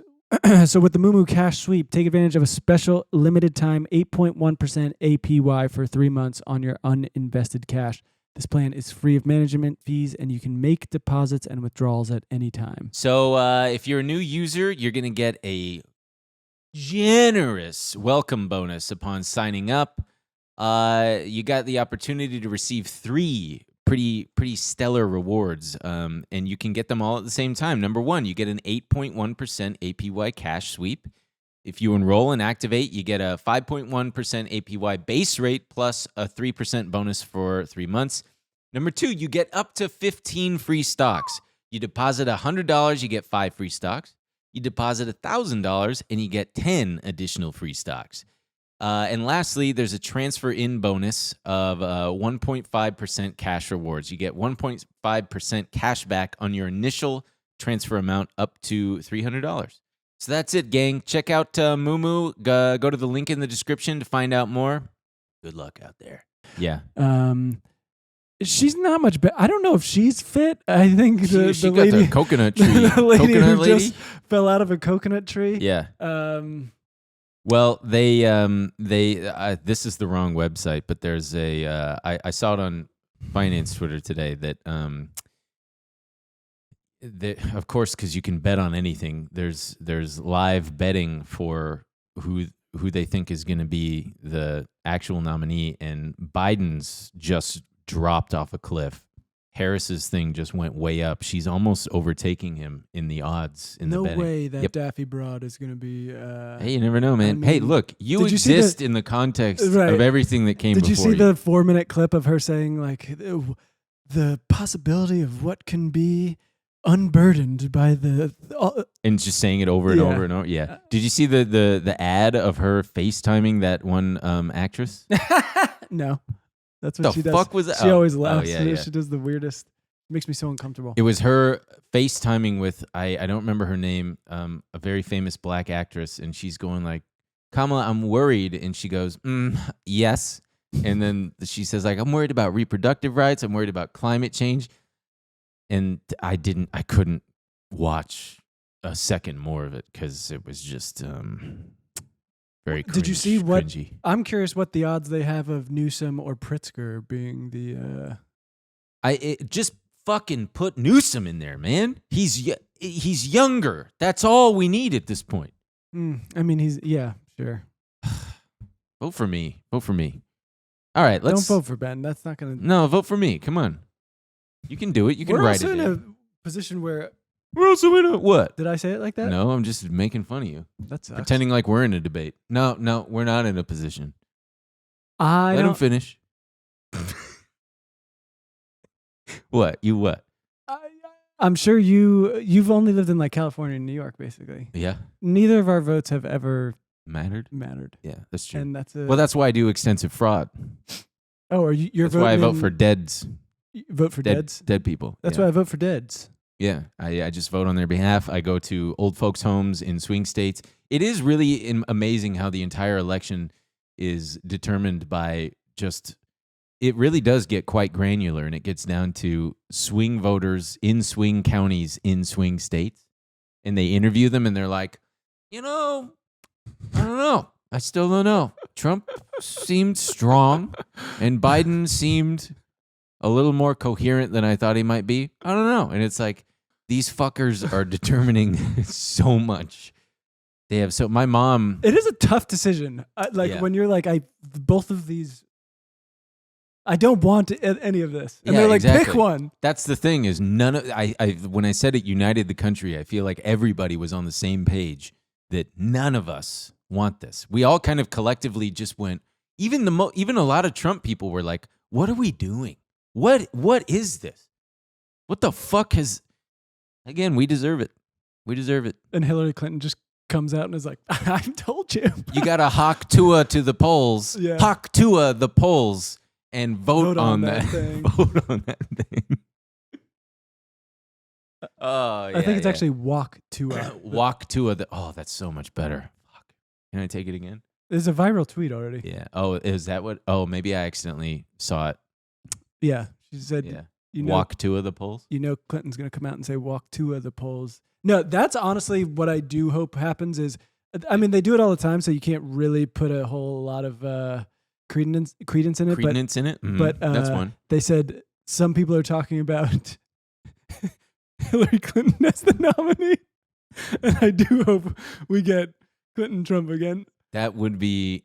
[SPEAKER 2] So with the MooMoo Cash Sweep, take advantage of a special limited time 8.1% APY for 3 months on your uninvested cash. This plan is free of management fees, and you can make deposits and withdrawals at any time.
[SPEAKER 1] So if you're a new user, you're going to get a generous welcome bonus upon signing up. You got the opportunity to receive 3 pretty stellar rewards, and you can get them all at the same time. Number 1, you get an 8.1% APY cash sweep. If you enroll and activate, you get a 5.1% APY base rate plus a 3% bonus for 3 months. Number 2, you get up to 15 free stocks. You deposit $100, you get 5 free stocks. You deposit $1,000, and you get 10 additional free stocks. And lastly, there's a transfer in bonus of 1.5% cash rewards. You get 1.5% cash back on your initial transfer amount up to $300. So that's it, gang. Check out MooMoo. Go to the link in the description to find out more. Good luck out there. Yeah.
[SPEAKER 2] She's not much better. I don't know if she's fit. I think the
[SPEAKER 1] she
[SPEAKER 2] lady,
[SPEAKER 1] got the coconut tree.
[SPEAKER 2] the lady
[SPEAKER 1] coconut
[SPEAKER 2] who
[SPEAKER 1] lady?
[SPEAKER 2] just fell out of a coconut tree.
[SPEAKER 1] Yeah. Well, they this is the wrong website, but there's I saw it on finance Twitter today that of course, because you can bet on anything, there's live betting for who they think is going to be the actual nominee, and Biden's just dropped off a cliff. Harris's thing just went way up. She's almost overtaking him in the odds in the betting.
[SPEAKER 2] No way that
[SPEAKER 1] Yep.
[SPEAKER 2] Daffy Broad is going to be...
[SPEAKER 1] Hey, you never know, man.
[SPEAKER 2] I mean,
[SPEAKER 1] hey, look, you exist in the context
[SPEAKER 2] Right.
[SPEAKER 1] of everything that came before
[SPEAKER 2] Did you see
[SPEAKER 1] you.
[SPEAKER 2] the 4-minute clip of her saying, like, the possibility of what can be unburdened by the...
[SPEAKER 1] And just saying it over and
[SPEAKER 2] Yeah.
[SPEAKER 1] over and over. Yeah. Did you see the ad of her FaceTiming that one actress?
[SPEAKER 2] No. That's what
[SPEAKER 1] The
[SPEAKER 2] she does.
[SPEAKER 1] fuck was that?
[SPEAKER 2] She
[SPEAKER 1] Oh.
[SPEAKER 2] always
[SPEAKER 1] Oh,
[SPEAKER 2] laughs.
[SPEAKER 1] yeah.
[SPEAKER 2] She does the weirdest... Makes me so uncomfortable.
[SPEAKER 1] It was her FaceTiming with, I don't remember her name, a very famous black actress, and she's going like, Kamala, I'm worried. And she goes, yes. And then she says, like, I'm worried about reproductive rights. I'm worried about climate change. And I couldn't watch a second more of it because it was just, Very cringe,
[SPEAKER 2] Did you see what?
[SPEAKER 1] cringy.
[SPEAKER 2] I'm curious what the odds they have of Newsom or Pritzker being the.
[SPEAKER 1] Just fucking put Newsom in there, man. He's younger. That's all we need at this point.
[SPEAKER 2] I mean, sure.
[SPEAKER 1] Vote for me. Vote for me. All right, let's.
[SPEAKER 2] Don't vote for Ben. That's not gonna.
[SPEAKER 1] No, vote for me. Come on. You can do it. You can
[SPEAKER 2] We're
[SPEAKER 1] write
[SPEAKER 2] also
[SPEAKER 1] it
[SPEAKER 2] in
[SPEAKER 1] in.
[SPEAKER 2] a position where.
[SPEAKER 1] We're also in a what?
[SPEAKER 2] Did I say it like that?
[SPEAKER 1] No, I'm just making fun of you.
[SPEAKER 2] That sucks.
[SPEAKER 1] Pretending like we're in a debate. No, we're not in a position.
[SPEAKER 2] I
[SPEAKER 1] Let him
[SPEAKER 2] don't.
[SPEAKER 1] finish. What? You what?
[SPEAKER 2] I'm sure you've only lived in like California and New York, basically.
[SPEAKER 1] Yeah.
[SPEAKER 2] Neither of our votes have ever
[SPEAKER 1] Mattered?
[SPEAKER 2] mattered,
[SPEAKER 1] Yeah, that's true.
[SPEAKER 2] and that's a.
[SPEAKER 1] Well, that's why I do extensive fraud.
[SPEAKER 2] Oh, are you're
[SPEAKER 1] That's why I
[SPEAKER 2] voting
[SPEAKER 1] vote for deads.
[SPEAKER 2] you vote for
[SPEAKER 1] Dead,
[SPEAKER 2] deads?
[SPEAKER 1] dead people.
[SPEAKER 2] That's
[SPEAKER 1] yeah.
[SPEAKER 2] why I vote for deads.
[SPEAKER 1] Yeah, I just vote on their behalf. I go to old folks' homes in swing states. It is really amazing how the entire election is determined by just. It really does get quite granular, and it gets down to swing voters in swing counties in swing states, and they interview them, and they're like, I don't know. I still don't know. Trump seemed strong, and Biden seemed a little more coherent than I thought he might be. I don't know. And it's like, these fuckers are determining so much. They have my mom.
[SPEAKER 2] It is a tough decision.
[SPEAKER 1] Yeah.
[SPEAKER 2] When you're like, both of these. I don't want any of this, and
[SPEAKER 1] Yeah,
[SPEAKER 2] they're like,
[SPEAKER 1] exactly.
[SPEAKER 2] pick one.
[SPEAKER 1] That's the thing is none of when I said it united the country, I feel like everybody was on the same page that none of us want this. We all kind of collectively just went. Even a lot of Trump people were like, "What are we doing? What is this? What the fuck has?" Again, we deserve it. We deserve it.
[SPEAKER 2] And Hillary Clinton just comes out and is like, "I told you."
[SPEAKER 1] You got to hawk Tuah to the polls.
[SPEAKER 2] Yeah.
[SPEAKER 1] Hawk Tuah the polls and vote on that
[SPEAKER 2] thing.
[SPEAKER 1] vote on that thing. Oh, yeah,
[SPEAKER 2] I think it's actually walk to.
[SPEAKER 1] walk Tuah. Oh, that's so much better. Fuck. Can I take it again?
[SPEAKER 2] There's a viral tweet already.
[SPEAKER 1] Yeah. Oh, is that what? Oh, maybe I accidentally saw it.
[SPEAKER 2] Yeah, she said,
[SPEAKER 1] Yeah.
[SPEAKER 2] "You know,
[SPEAKER 1] Walk Tuah the polls.
[SPEAKER 2] you know, Clinton's going to come out and say walk to the polls." No, that's honestly what I do hope happens. Is I mean, they do it all the time, so you can't really put a whole lot of credence in it.
[SPEAKER 1] Credence in it. Mhm.
[SPEAKER 2] But
[SPEAKER 1] That's one.
[SPEAKER 2] They said some people are talking about Hillary Clinton as the nominee, and I do hope we get Clinton Trump again.
[SPEAKER 1] That would be.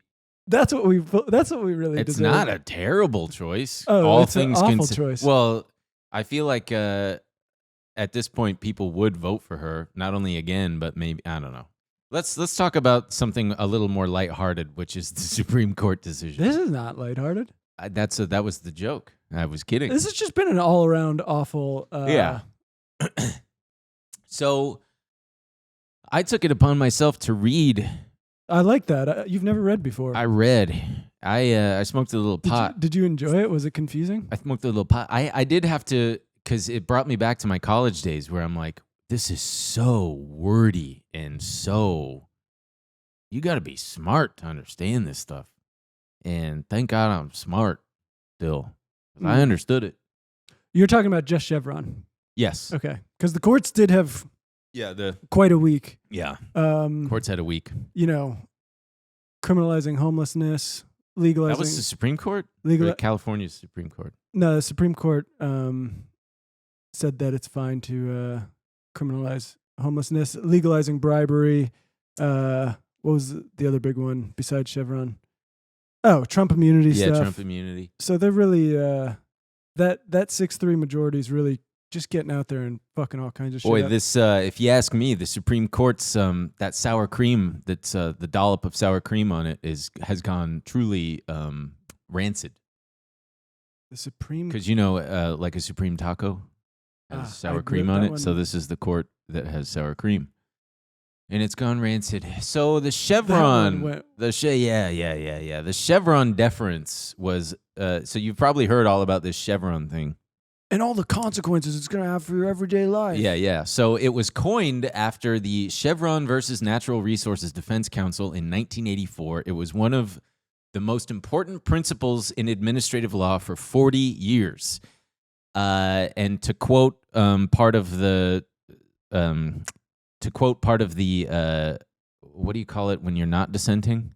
[SPEAKER 2] That's what we really
[SPEAKER 1] It's
[SPEAKER 2] deserve.
[SPEAKER 1] not a terrible choice.
[SPEAKER 2] Oh,
[SPEAKER 1] all
[SPEAKER 2] it's an
[SPEAKER 1] things
[SPEAKER 2] awful
[SPEAKER 1] consi-
[SPEAKER 2] choice.
[SPEAKER 1] Well, I feel like at this point people would vote for her, not only again, but maybe I don't know. Let's talk about something a little more lighthearted, which is the Supreme Court decision.
[SPEAKER 2] This is not lighthearted.
[SPEAKER 1] That was the joke. I was kidding.
[SPEAKER 2] This has just been an all around awful.
[SPEAKER 1] Yeah. So I took it upon myself to read.
[SPEAKER 2] I like that. You've never read before.
[SPEAKER 1] I read. I smoked a little pot.
[SPEAKER 2] Did you enjoy it? Was it confusing?
[SPEAKER 1] I smoked a little pot. I did have to, because it brought me back to my college days where I'm like, this is so wordy and so, you got to be smart to understand this stuff. And thank God I'm smart still. 'Cause I understood it.
[SPEAKER 2] You're talking about just Chevron.
[SPEAKER 1] Yes.
[SPEAKER 2] Okay. Because the courts did have
[SPEAKER 1] Yeah.
[SPEAKER 2] quite a week.
[SPEAKER 1] Yeah.
[SPEAKER 2] Um,
[SPEAKER 1] Courts had a week.
[SPEAKER 2] you know, criminalizing homelessness, legalizing.
[SPEAKER 1] That was the Supreme Court?
[SPEAKER 2] legal.
[SPEAKER 1] Or California's Supreme Court.
[SPEAKER 2] No, the Supreme Court said that it's fine to criminalize homelessness, legalizing bribery. What was the other big one besides Chevron? Oh, Trump immunity
[SPEAKER 1] Yeah,
[SPEAKER 2] stuff.
[SPEAKER 1] Trump immunity.
[SPEAKER 2] So they're really that 6-3 majority is really just getting out there and fucking all kinds of shit
[SPEAKER 1] Boy,
[SPEAKER 2] up.
[SPEAKER 1] this if you ask me, the Supreme Court's that sour cream that's the dollop of sour cream on it has gone truly rancid.
[SPEAKER 2] The Supreme
[SPEAKER 1] Because like a Supreme taco has sour
[SPEAKER 2] I've
[SPEAKER 1] cream
[SPEAKER 2] lived
[SPEAKER 1] on
[SPEAKER 2] that
[SPEAKER 1] it. So
[SPEAKER 2] one.
[SPEAKER 1] this is the court that has sour cream, and it's gone rancid. So the Chevron,
[SPEAKER 2] went-
[SPEAKER 1] the Chevron deference was. So you've probably heard all about this Chevron thing.
[SPEAKER 2] and all the consequences it's going to have for your everyday life.
[SPEAKER 1] Yeah. So it was coined after the Chevron versus Natural Resources Defense Council in 1984. It was one of the most important principles in administrative law for 40 years. And to quote part of the what do you call it when you're not dissenting?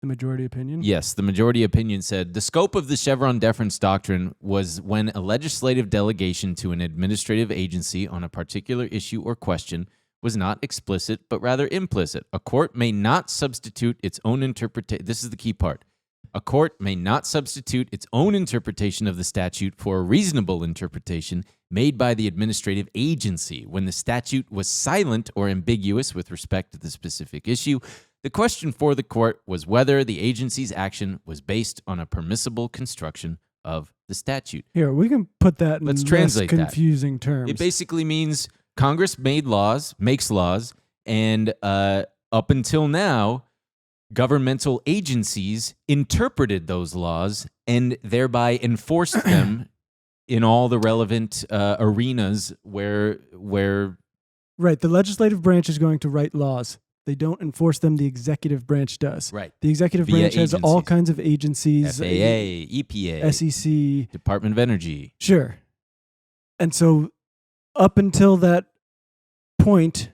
[SPEAKER 2] the majority opinion?
[SPEAKER 1] Yes, the majority opinion said the scope of the Chevron deference doctrine was when a legislative delegation to an administrative agency on a particular issue or question was not explicit, but rather implicit. A court may not substitute its own interpretation. This is the key part. A court may not substitute its own interpretation of the statute for a reasonable interpretation made by the administrative agency when the statute was silent or ambiguous with respect to the specific issue. The question for the court was whether the agency's action was based on a permissible construction of the statute.
[SPEAKER 2] Here, we can put that in
[SPEAKER 1] Let's
[SPEAKER 2] less
[SPEAKER 1] translate that.
[SPEAKER 2] confusing terms.
[SPEAKER 1] It basically means Congress makes laws, and up until now, governmental agencies interpreted those laws and thereby enforced them in all the relevant arenas where
[SPEAKER 2] Right. The legislative branch is going to write laws. They don't enforce them. The executive branch does.
[SPEAKER 1] Right.
[SPEAKER 2] The executive
[SPEAKER 1] Via
[SPEAKER 2] branch has all
[SPEAKER 1] agencies.
[SPEAKER 2] kinds of agencies.
[SPEAKER 1] FAA, EPA,
[SPEAKER 2] SEC.
[SPEAKER 1] Department of Energy.
[SPEAKER 2] Sure. And so up until that point,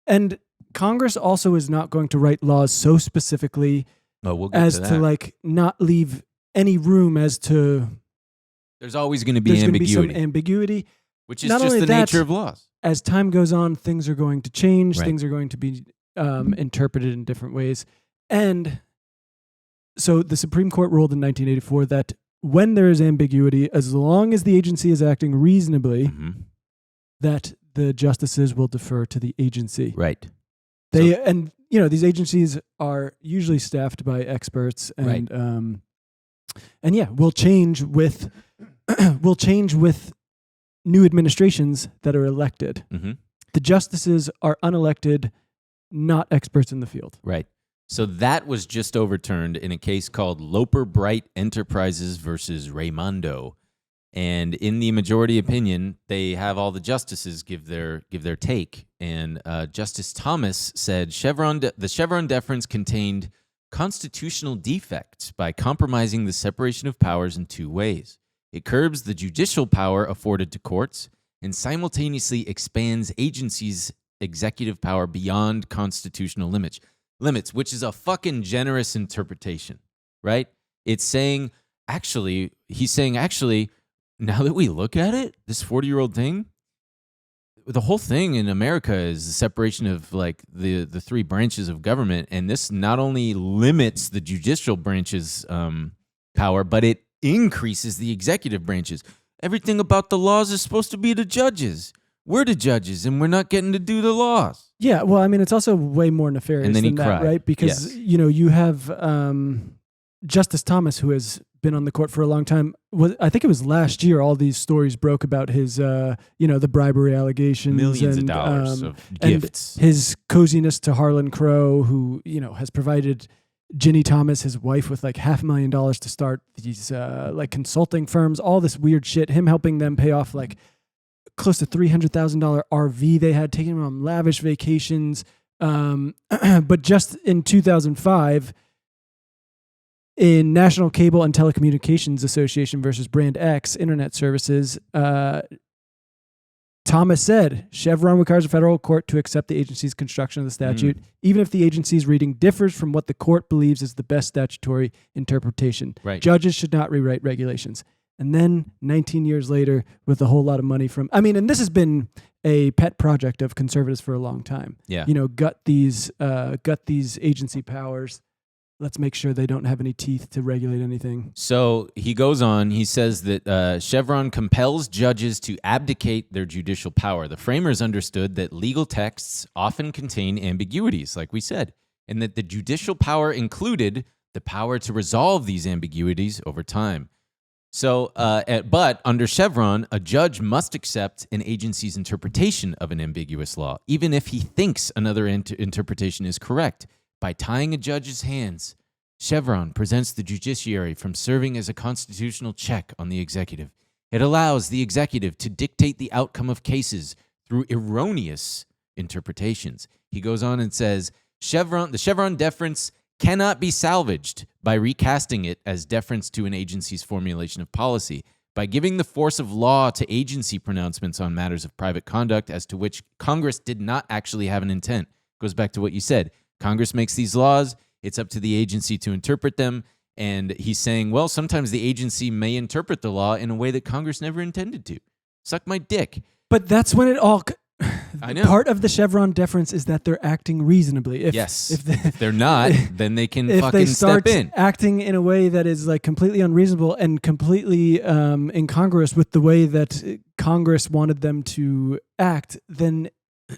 [SPEAKER 2] and Congress also is not going to write laws so specifically
[SPEAKER 1] Oh, we'll get
[SPEAKER 2] as
[SPEAKER 1] to that.
[SPEAKER 2] to like not leave any room as to
[SPEAKER 1] There's always going to be
[SPEAKER 2] there's going to be
[SPEAKER 1] ambiguity,
[SPEAKER 2] some ambiguity.
[SPEAKER 1] which is
[SPEAKER 2] not
[SPEAKER 1] just
[SPEAKER 2] only
[SPEAKER 1] the
[SPEAKER 2] that,
[SPEAKER 1] nature of laws.
[SPEAKER 2] As time goes on, things are going to change.
[SPEAKER 1] Right.
[SPEAKER 2] Things are going to be interpreted in different ways. And so the Supreme Court ruled in 1984 that when there is ambiguity, as long as the agency is acting reasonably, that the justices will defer to the agency.
[SPEAKER 1] Right.
[SPEAKER 2] And these agencies are usually staffed by experts, and
[SPEAKER 1] Right.
[SPEAKER 2] And yeah, will change with new administrations that are elected.
[SPEAKER 1] Mm-hmm.
[SPEAKER 2] The justices are unelected, not experts in the field.
[SPEAKER 1] Right. So that was just overturned in a case called Loper Bright Enterprises versus Raimondo. And in the majority opinion, they have all the justices give their take. And Justice Thomas said the Chevron deference contained constitutional defects by compromising the separation of powers in two ways. It curbs the judicial power afforded to courts and simultaneously expands agencies' executive power beyond constitutional limits, which is a fucking generous interpretation, right? It's saying, he's saying, now that we look at it, this 40-year-old thing, the whole thing in America is the separation of like the three branches of government, and this not only limits the judicial branch's power, but it increases the executive branches. Everything about the laws is supposed to be the judges. We're the judges, and we're not getting to do the laws.
[SPEAKER 2] Yeah, well, I mean, it's also way more nefarious
[SPEAKER 1] And then he
[SPEAKER 2] than that,
[SPEAKER 1] cried.
[SPEAKER 2] right? Because,
[SPEAKER 1] Yes.
[SPEAKER 2] you have Justice Thomas, who has been on the court for a long time. I think it was last year all these stories broke about his, the bribery allegations.
[SPEAKER 1] Millions
[SPEAKER 2] and,
[SPEAKER 1] of dollars of
[SPEAKER 2] and
[SPEAKER 1] gifts.
[SPEAKER 2] his coziness to Harlan Crow, who, has provided Ginny Thomas, his wife, with like $500,000 to start these like consulting firms, all this weird shit, him helping them pay off like close to $300,000 RV they had, taking them on lavish vacations. But just in 2005, in National Cable and Telecommunications Association versus Brand X Internet Services, Thomas said, Chevron requires a federal court to accept the agency's construction of the statute, even if the agency's reading differs from what the court believes is the best statutory interpretation.
[SPEAKER 1] Right.
[SPEAKER 2] Judges should not rewrite regulations. And then 19 years later, with a whole lot of money and this has been a pet project of conservatives for a long time.
[SPEAKER 1] Yeah.
[SPEAKER 2] Gut these agency powers. Let's make sure they don't have any teeth to regulate anything.
[SPEAKER 1] So he goes on, he says that Chevron compels judges to abdicate their judicial power. The framers understood that legal texts often contain ambiguities, like we said, and that the judicial power included the power to resolve these ambiguities over time. So, but under Chevron, a judge must accept an agency's interpretation of an ambiguous law, even if he thinks another interpretation is correct. By tying a judge's hands, Chevron prevents the judiciary from serving as a constitutional check on the executive. It allows the executive to dictate the outcome of cases through erroneous interpretations. He goes on and says, the Chevron deference cannot be salvaged by recasting it as deference to an agency's formulation of policy. By giving the force of law to agency pronouncements on matters of private conduct as to which Congress did not actually have an intent. Goes back to what you said. Congress makes these laws. It's up to the agency to interpret them. And he's saying, well, sometimes the agency may interpret the law in a way that Congress never intended to. Suck my dick.
[SPEAKER 2] But that's when it all.
[SPEAKER 1] I know.
[SPEAKER 2] Part of the Chevron deference is that they're acting reasonably.
[SPEAKER 1] If they're not, then they can
[SPEAKER 2] if
[SPEAKER 1] fucking
[SPEAKER 2] they start
[SPEAKER 1] step in.
[SPEAKER 2] acting in a way that is like completely unreasonable and completely incongruous with the way that Congress wanted them to act, then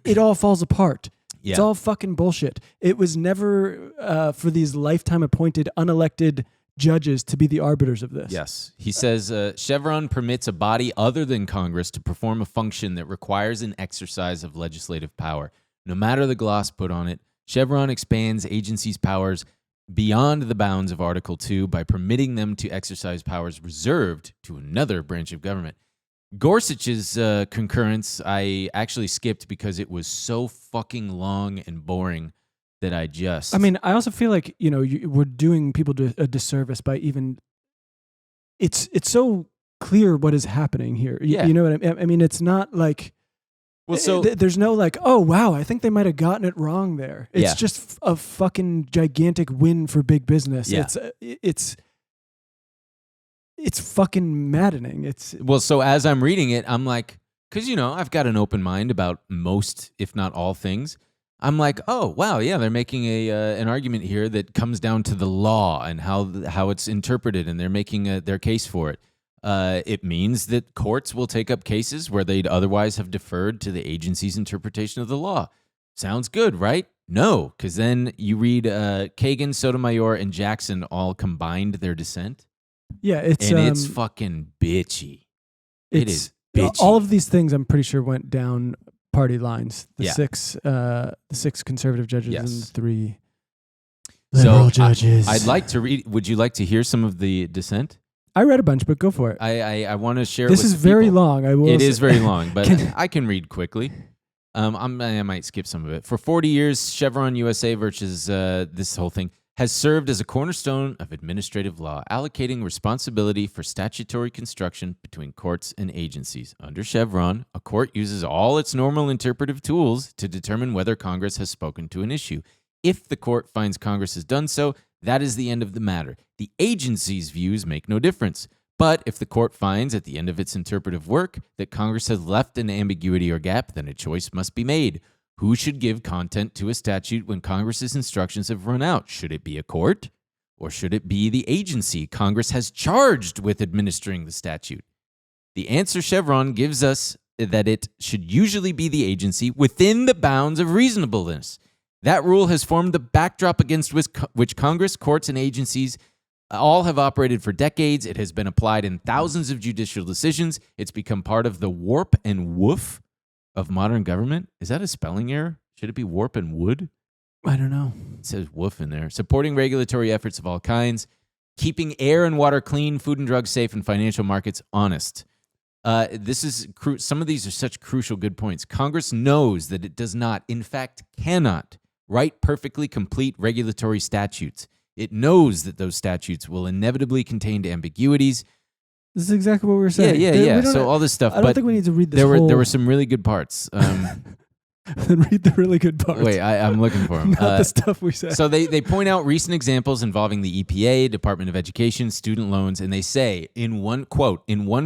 [SPEAKER 2] it all falls apart.
[SPEAKER 1] Yeah.
[SPEAKER 2] It's all fucking bullshit. It was never for these lifetime appointed, unelected judges to be the arbiters of this.
[SPEAKER 1] Yes. He says Chevron permits a body other than Congress to perform a function that requires an exercise of legislative power. No matter the gloss put on it, Chevron expands agencies' powers beyond the bounds of Article 2 by permitting them to exercise powers reserved to another branch of government. Gorsuch's concurrence, I actually skipped because it was so fucking long and boring that I mean,
[SPEAKER 2] I also feel like, we're doing people a disservice by even, it's so clear what is happening here.
[SPEAKER 1] Yeah.
[SPEAKER 2] You know what I mean? I mean, it's not like,
[SPEAKER 1] well, so
[SPEAKER 2] there's no like, oh, wow, I think they might have gotten it wrong there. It's just a fucking gigantic win for big business.
[SPEAKER 1] Yeah.
[SPEAKER 2] It's fucking maddening.
[SPEAKER 1] So as I'm reading it, I'm like, because, I've got an open mind about most, if not all things. I'm like, oh, wow, yeah, they're making an argument here that comes down to the law and how it's interpreted, and they're making their case for it. It means that courts will take up cases where they'd otherwise have deferred to the agency's interpretation of the law. Sounds good, right? No, because then you read Kagan, Sotomayor, and Jackson all combined their dissent.
[SPEAKER 2] Yeah,
[SPEAKER 1] it's fucking bitchy. It is bitchy.
[SPEAKER 2] All of these things, I'm pretty sure, went down party lines. The
[SPEAKER 1] Yeah.
[SPEAKER 2] six conservative judges
[SPEAKER 1] Yes.
[SPEAKER 2] and 3 liberal judges.
[SPEAKER 1] I'd like to read. Would you like to hear some of the dissent?
[SPEAKER 2] I read a bunch, but go for it.
[SPEAKER 1] I want to share.
[SPEAKER 2] This
[SPEAKER 1] with
[SPEAKER 2] is very
[SPEAKER 1] people.
[SPEAKER 2] long.
[SPEAKER 1] It is very long, but I can read quickly. I might skip some of it. For 40 years, Chevron USA versus this whole thing has served as a cornerstone of administrative law, allocating responsibility for statutory construction between courts and agencies. Under Chevron, a court uses all its normal interpretive tools to determine whether Congress has spoken to an issue. If the court finds Congress has done so, that is the end of the matter. The agency's views make no difference. But if the court finds at the end of its interpretive work that Congress has left an ambiguity or gap, then a choice must be made. Who should give content to a statute when Congress's instructions have run out? Should it be a court? Or should it be the agency Congress has charged with administering the statute? The answer Chevron gives us that it should usually be the agency within the bounds of reasonableness. That rule has formed the backdrop against which Congress, courts, and agencies all have operated for decades. It has been applied in thousands of judicial decisions. It's become part of the warp and woof of modern government. Is that a spelling error? Should it be warp and wood?
[SPEAKER 2] I don't know.
[SPEAKER 1] It says woof in there. Supporting regulatory efforts of all kinds, keeping air and water clean, food and drugs safe, and financial markets honest. Some of these are such crucial good points. Congress knows that it does not, in fact, cannot write perfectly complete regulatory statutes. It knows that those statutes will inevitably contain ambiguities.
[SPEAKER 2] This is exactly what we were saying.
[SPEAKER 1] Yeah. So all this stuff.
[SPEAKER 2] I don't think we need to read this.
[SPEAKER 1] There were some really good parts.
[SPEAKER 2] Read the really good parts.
[SPEAKER 1] Wait, I'm looking for them.
[SPEAKER 2] Not the stuff we said.
[SPEAKER 1] So they point out recent examples involving the EPA, Department of Education, student loans, and they say, in one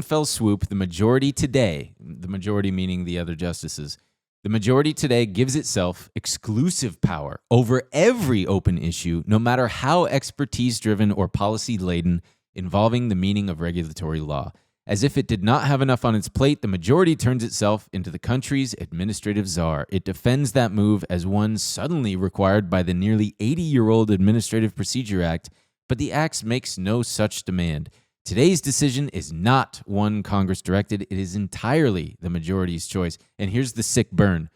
[SPEAKER 1] fell swoop, the majority meaning the other justices, the majority today gives itself exclusive power over every open issue, no matter how expertise-driven or policy-laden, involving the meaning of regulatory law. As if it did not have enough on its plate, the majority turns itself into the country's administrative czar. It defends that move as one suddenly required by the nearly 80-year-old Administrative Procedure Act, but the Act makes no such demand. Today's decision is not one Congress directed. It is entirely the majority's choice. And here's the sick burn.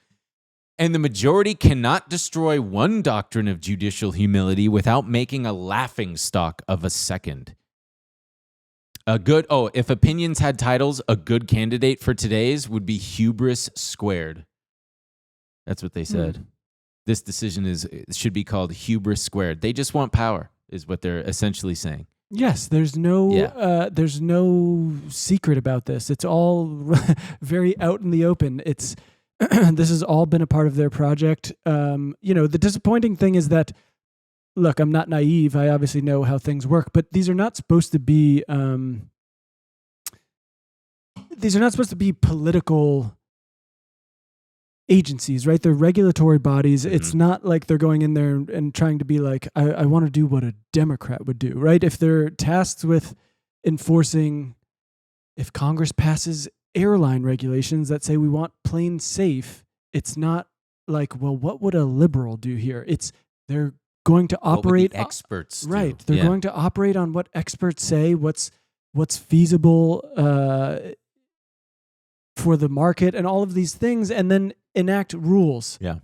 [SPEAKER 1] And the majority cannot destroy one doctrine of judicial humility without making a laughingstock of a second. If opinions had titles, a good candidate for today's would be hubris squared. That's what they said. This decision should be called hubris squared. They just want power, is what they're essentially saying.
[SPEAKER 2] Yes, there's no secret about this. It's all very out in the open. It's this has all been a part of their project. The disappointing thing is that look, I'm not naive. I obviously know how things work, but these are not supposed to be political agencies, right? They're regulatory bodies. It's not like they're going in there and trying to be like, I want to do what a Democrat would do, right? If they're tasked with enforcing, if Congress passes airline regulations that say we want planes safe, it's not like, well, what would a liberal do here? They're going to
[SPEAKER 1] What would
[SPEAKER 2] operate
[SPEAKER 1] the experts do?
[SPEAKER 2] right. They're
[SPEAKER 1] Yeah.
[SPEAKER 2] going to operate on what experts say, what's feasible for the market and all of these things, and then enact rules.
[SPEAKER 1] Yeah.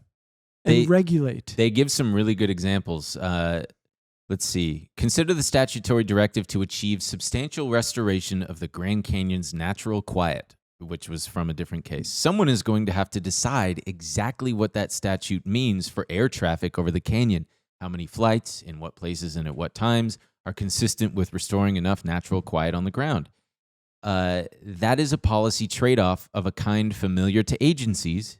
[SPEAKER 2] And regulate.
[SPEAKER 1] They give some really good examples. Let's see. Consider the statutory directive to achieve substantial restoration of the Grand Canyon's natural quiet, which was from a different case. Someone is going to have to decide exactly what that statute means for air traffic over the canyon. How many flights, in what places, and at what times are consistent with restoring enough natural quiet on the ground. That is a policy trade-off of a kind familiar to agencies,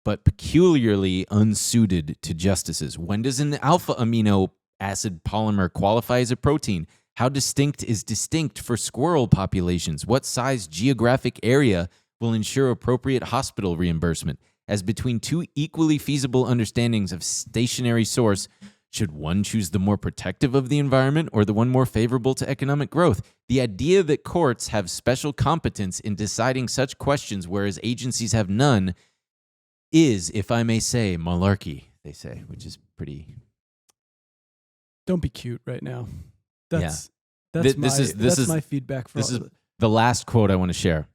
[SPEAKER 1] but peculiarly unsuited to justices. When does an alpha amino acid polymer qualify as a protein? How distinct is distinct for squirrel populations? What size geographic area will ensure appropriate hospital reimbursement? As between two equally feasible understandings of stationary source, should one choose the more protective of the environment or the one more favorable to economic growth? The idea that courts have special competence in deciding such questions, whereas agencies have none, is, if I may say, malarkey, they say, which is pretty...
[SPEAKER 2] Don't be cute right now. That's
[SPEAKER 1] This
[SPEAKER 2] my feedback for
[SPEAKER 1] This
[SPEAKER 2] all
[SPEAKER 1] is
[SPEAKER 2] of it.
[SPEAKER 1] the last quote I want to share.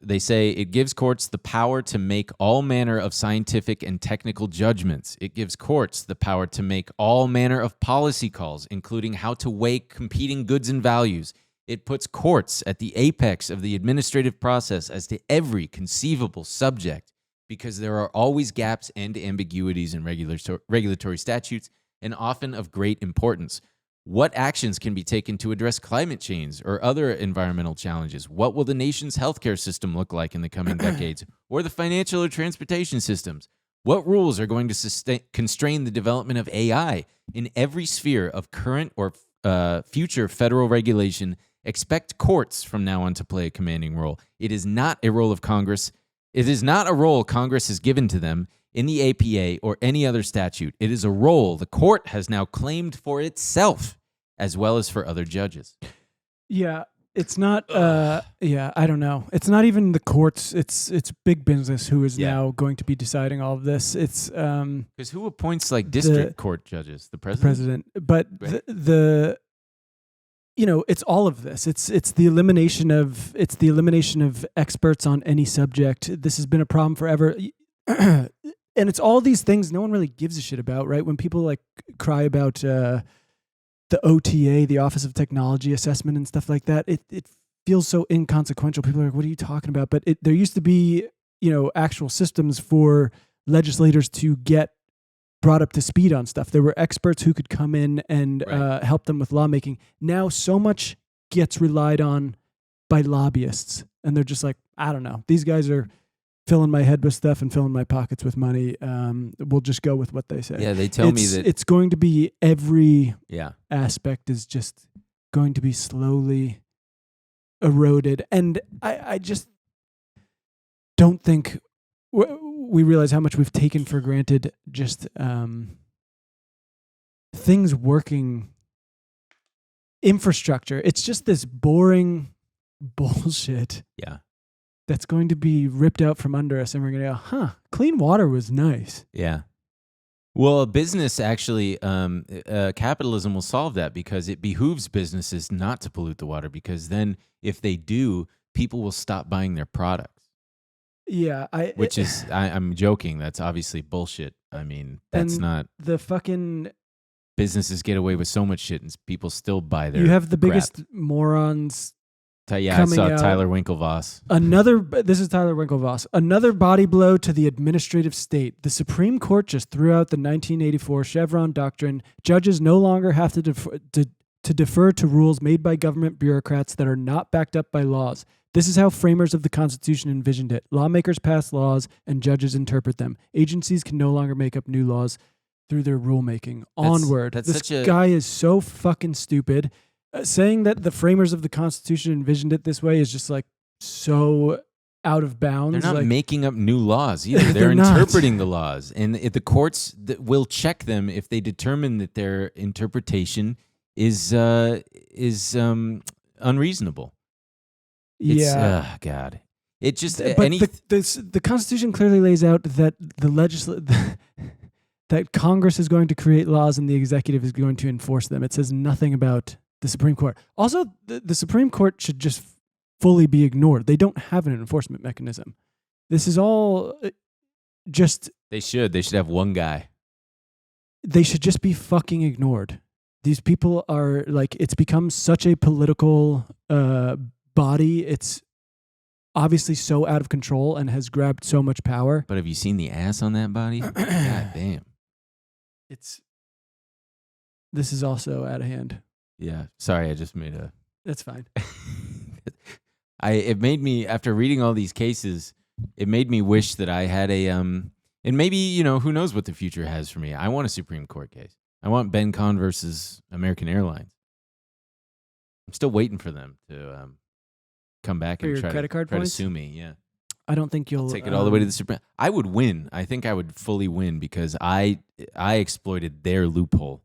[SPEAKER 1] They say it gives courts the power to make all manner of scientific and technical judgments. It gives courts the power to make all manner of policy calls, including how to weigh competing goods and values. It puts courts at the apex of the administrative process as to every conceivable subject, because there are always gaps and ambiguities in regulatory statutes, and often of great importance. What actions can be taken to address climate change or other environmental challenges? What will the nation's healthcare system look like in the coming decades, or the financial or transportation systems? What rules are going to constrain the development of AI? In every sphere of current or future federal regulation, expect courts from now on to play a commanding role. It is not a role of Congress. It is not a role Congress has given to them in the APA or any other statute. It is a role the court has now claimed for itself, as well as for other judges.
[SPEAKER 2] Yeah, it's not. I don't know. It's not even the courts. It's big business who is now going to be deciding all of this. It's
[SPEAKER 1] because who appoints like district court judges? The president.
[SPEAKER 2] But
[SPEAKER 1] Right.
[SPEAKER 2] the it's all of this. It's the elimination of experts on any subject. This has been a problem forever. And it's all these things no one really gives a shit about, right? When people like cry about the OTA, the Office of Technology Assessment and stuff like that, it feels so inconsequential. People are like, what are you talking about? But there used to be, actual systems for legislators to get brought up to speed on stuff. There were experts who could come in and help them with lawmaking. Now so much gets relied on by lobbyists. And they're just like, I don't know. These guys are filling my head with stuff and filling my pockets with money. We'll just go with what they say.
[SPEAKER 1] Yeah, they tell me that
[SPEAKER 2] it's going to be every
[SPEAKER 1] yeah.
[SPEAKER 2] aspect is just going to be slowly eroded. And I just don't think we realize how much we've taken for granted just things working, infrastructure. It's just this boring bullshit.
[SPEAKER 1] Yeah.
[SPEAKER 2] That's going to be ripped out from under us, and we're going to go, clean water was nice.
[SPEAKER 1] Yeah. Well, a business actually, capitalism will solve that, because it behooves businesses not to pollute the water, because then if they do, people will stop buying their products.
[SPEAKER 2] Yeah.
[SPEAKER 1] I'm joking. That's obviously bullshit. I mean, that's not...
[SPEAKER 2] The fucking...
[SPEAKER 1] Businesses get away with so much shit and people still buy their
[SPEAKER 2] You have the
[SPEAKER 1] crap.
[SPEAKER 2] biggest morons...
[SPEAKER 1] Yeah, I saw Tyler Winklevoss.
[SPEAKER 2] This is Tyler Winklevoss. Another body blow to the administrative state. The Supreme Court just threw out the 1984 Chevron doctrine. Judges no longer have to defer to rules made by government bureaucrats that are not backed up by laws. This is how framers of the Constitution envisioned it. Lawmakers pass laws and judges interpret them. Agencies can no longer make up new laws. through their rulemaking. Onward.
[SPEAKER 1] that's
[SPEAKER 2] This
[SPEAKER 1] such a-
[SPEAKER 2] guy is so fucking stupid. Saying that the framers of the Constitution envisioned it this way is just like so out of bounds.
[SPEAKER 1] They're not
[SPEAKER 2] like,
[SPEAKER 1] making up new laws either. They're
[SPEAKER 2] They're not.
[SPEAKER 1] interpreting the laws, and the courts will check them if they determine that their interpretation is unreasonable.
[SPEAKER 2] yeah.
[SPEAKER 1] God. It just
[SPEAKER 2] But the Constitution clearly lays out that that Congress is going to create laws and the executive is going to enforce them. It says nothing about the Supreme Court. Also, the Supreme Court should just fully be ignored. They don't have an enforcement mechanism. This is all just...
[SPEAKER 1] They should have one guy.
[SPEAKER 2] They should just be fucking ignored. These people are like, it's become such a political body. It's obviously so out of control and has grabbed so much power.
[SPEAKER 1] But have you seen the ass on that body? God damn.
[SPEAKER 2] This is also out of hand.
[SPEAKER 1] Yeah. Sorry, I just made a...
[SPEAKER 2] That's fine.
[SPEAKER 1] It made me, after reading all these cases, it made me wish that I had a and maybe, who knows what the future has for me. I want a Supreme Court case. I want Ben Conn versus American Airlines. I'm still waiting for them to come back
[SPEAKER 2] For
[SPEAKER 1] and
[SPEAKER 2] your
[SPEAKER 1] try
[SPEAKER 2] credit card
[SPEAKER 1] to
[SPEAKER 2] points?
[SPEAKER 1] sue me. Yeah,
[SPEAKER 2] I don't think you'll
[SPEAKER 1] I'll take it all the way to the Supreme. I would win. I think I would fully win because I exploited their loophole.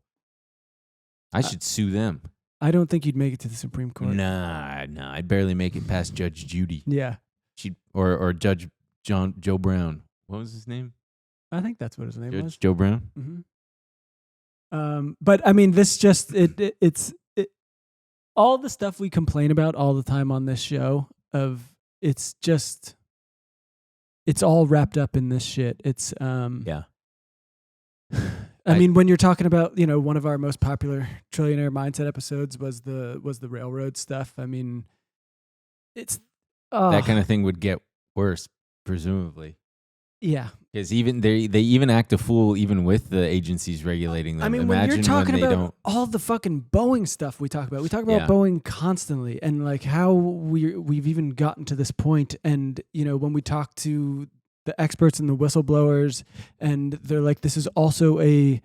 [SPEAKER 1] I should sue them.
[SPEAKER 2] I don't think you'd make it to the Supreme Court.
[SPEAKER 1] Nah, I'd barely make it past Judge Judy.
[SPEAKER 2] Yeah,
[SPEAKER 1] Or Judge Joe Brown. What was his name?
[SPEAKER 2] I think that's what his name was.
[SPEAKER 1] Judge Joe Brown.
[SPEAKER 2] Mm-hmm. But I mean, this just it's all the stuff we complain about all the time on this show. It's all wrapped up in this shit. It's
[SPEAKER 1] Yeah.
[SPEAKER 2] I mean, when you're talking about, one of our most popular Trillionaire Mindset episodes was the railroad stuff. I mean, it's
[SPEAKER 1] That kind of thing would get worse, presumably.
[SPEAKER 2] Yeah.
[SPEAKER 1] Because even they even act a fool even with the agencies regulating them.
[SPEAKER 2] I mean,
[SPEAKER 1] Imagine
[SPEAKER 2] when you're talking
[SPEAKER 1] when they
[SPEAKER 2] about
[SPEAKER 1] don't.
[SPEAKER 2] all the fucking Boeing stuff we talk about
[SPEAKER 1] Yeah.
[SPEAKER 2] Boeing constantly, and like how we've even gotten to this point. And when we talk to the experts and the whistleblowers, and they're like, this is also a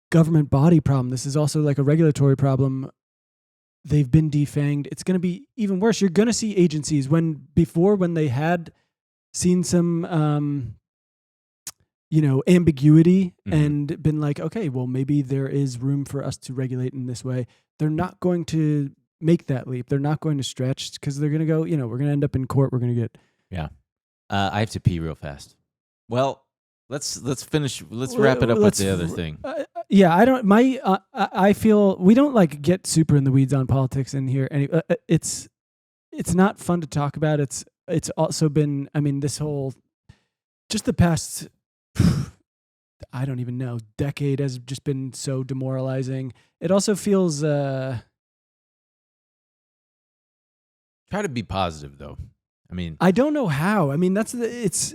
[SPEAKER 2] government body problem. This is also like a regulatory problem. They've been defanged. It's going to be even worse. You're going to see agencies when they had seen some, ambiguity and been like, okay, well, maybe there is room for us to regulate in this way. They're not going to make that leap. They're not going to stretch because they're going to go, we're going to end up in court. We're going to get.
[SPEAKER 1] Yeah. I have to pee real fast. Well, let's finish. Let's wrap it up with the other thing.
[SPEAKER 2] Yeah, I don't. I feel we don't like get super in the weeds on politics in here. It's not fun to talk about. It's also been. I mean, this whole just the past. I don't even know. Decade has just been so demoralizing. It also feels.
[SPEAKER 1] Try to be positive, though. I mean,
[SPEAKER 2] I don't know how. I mean, it's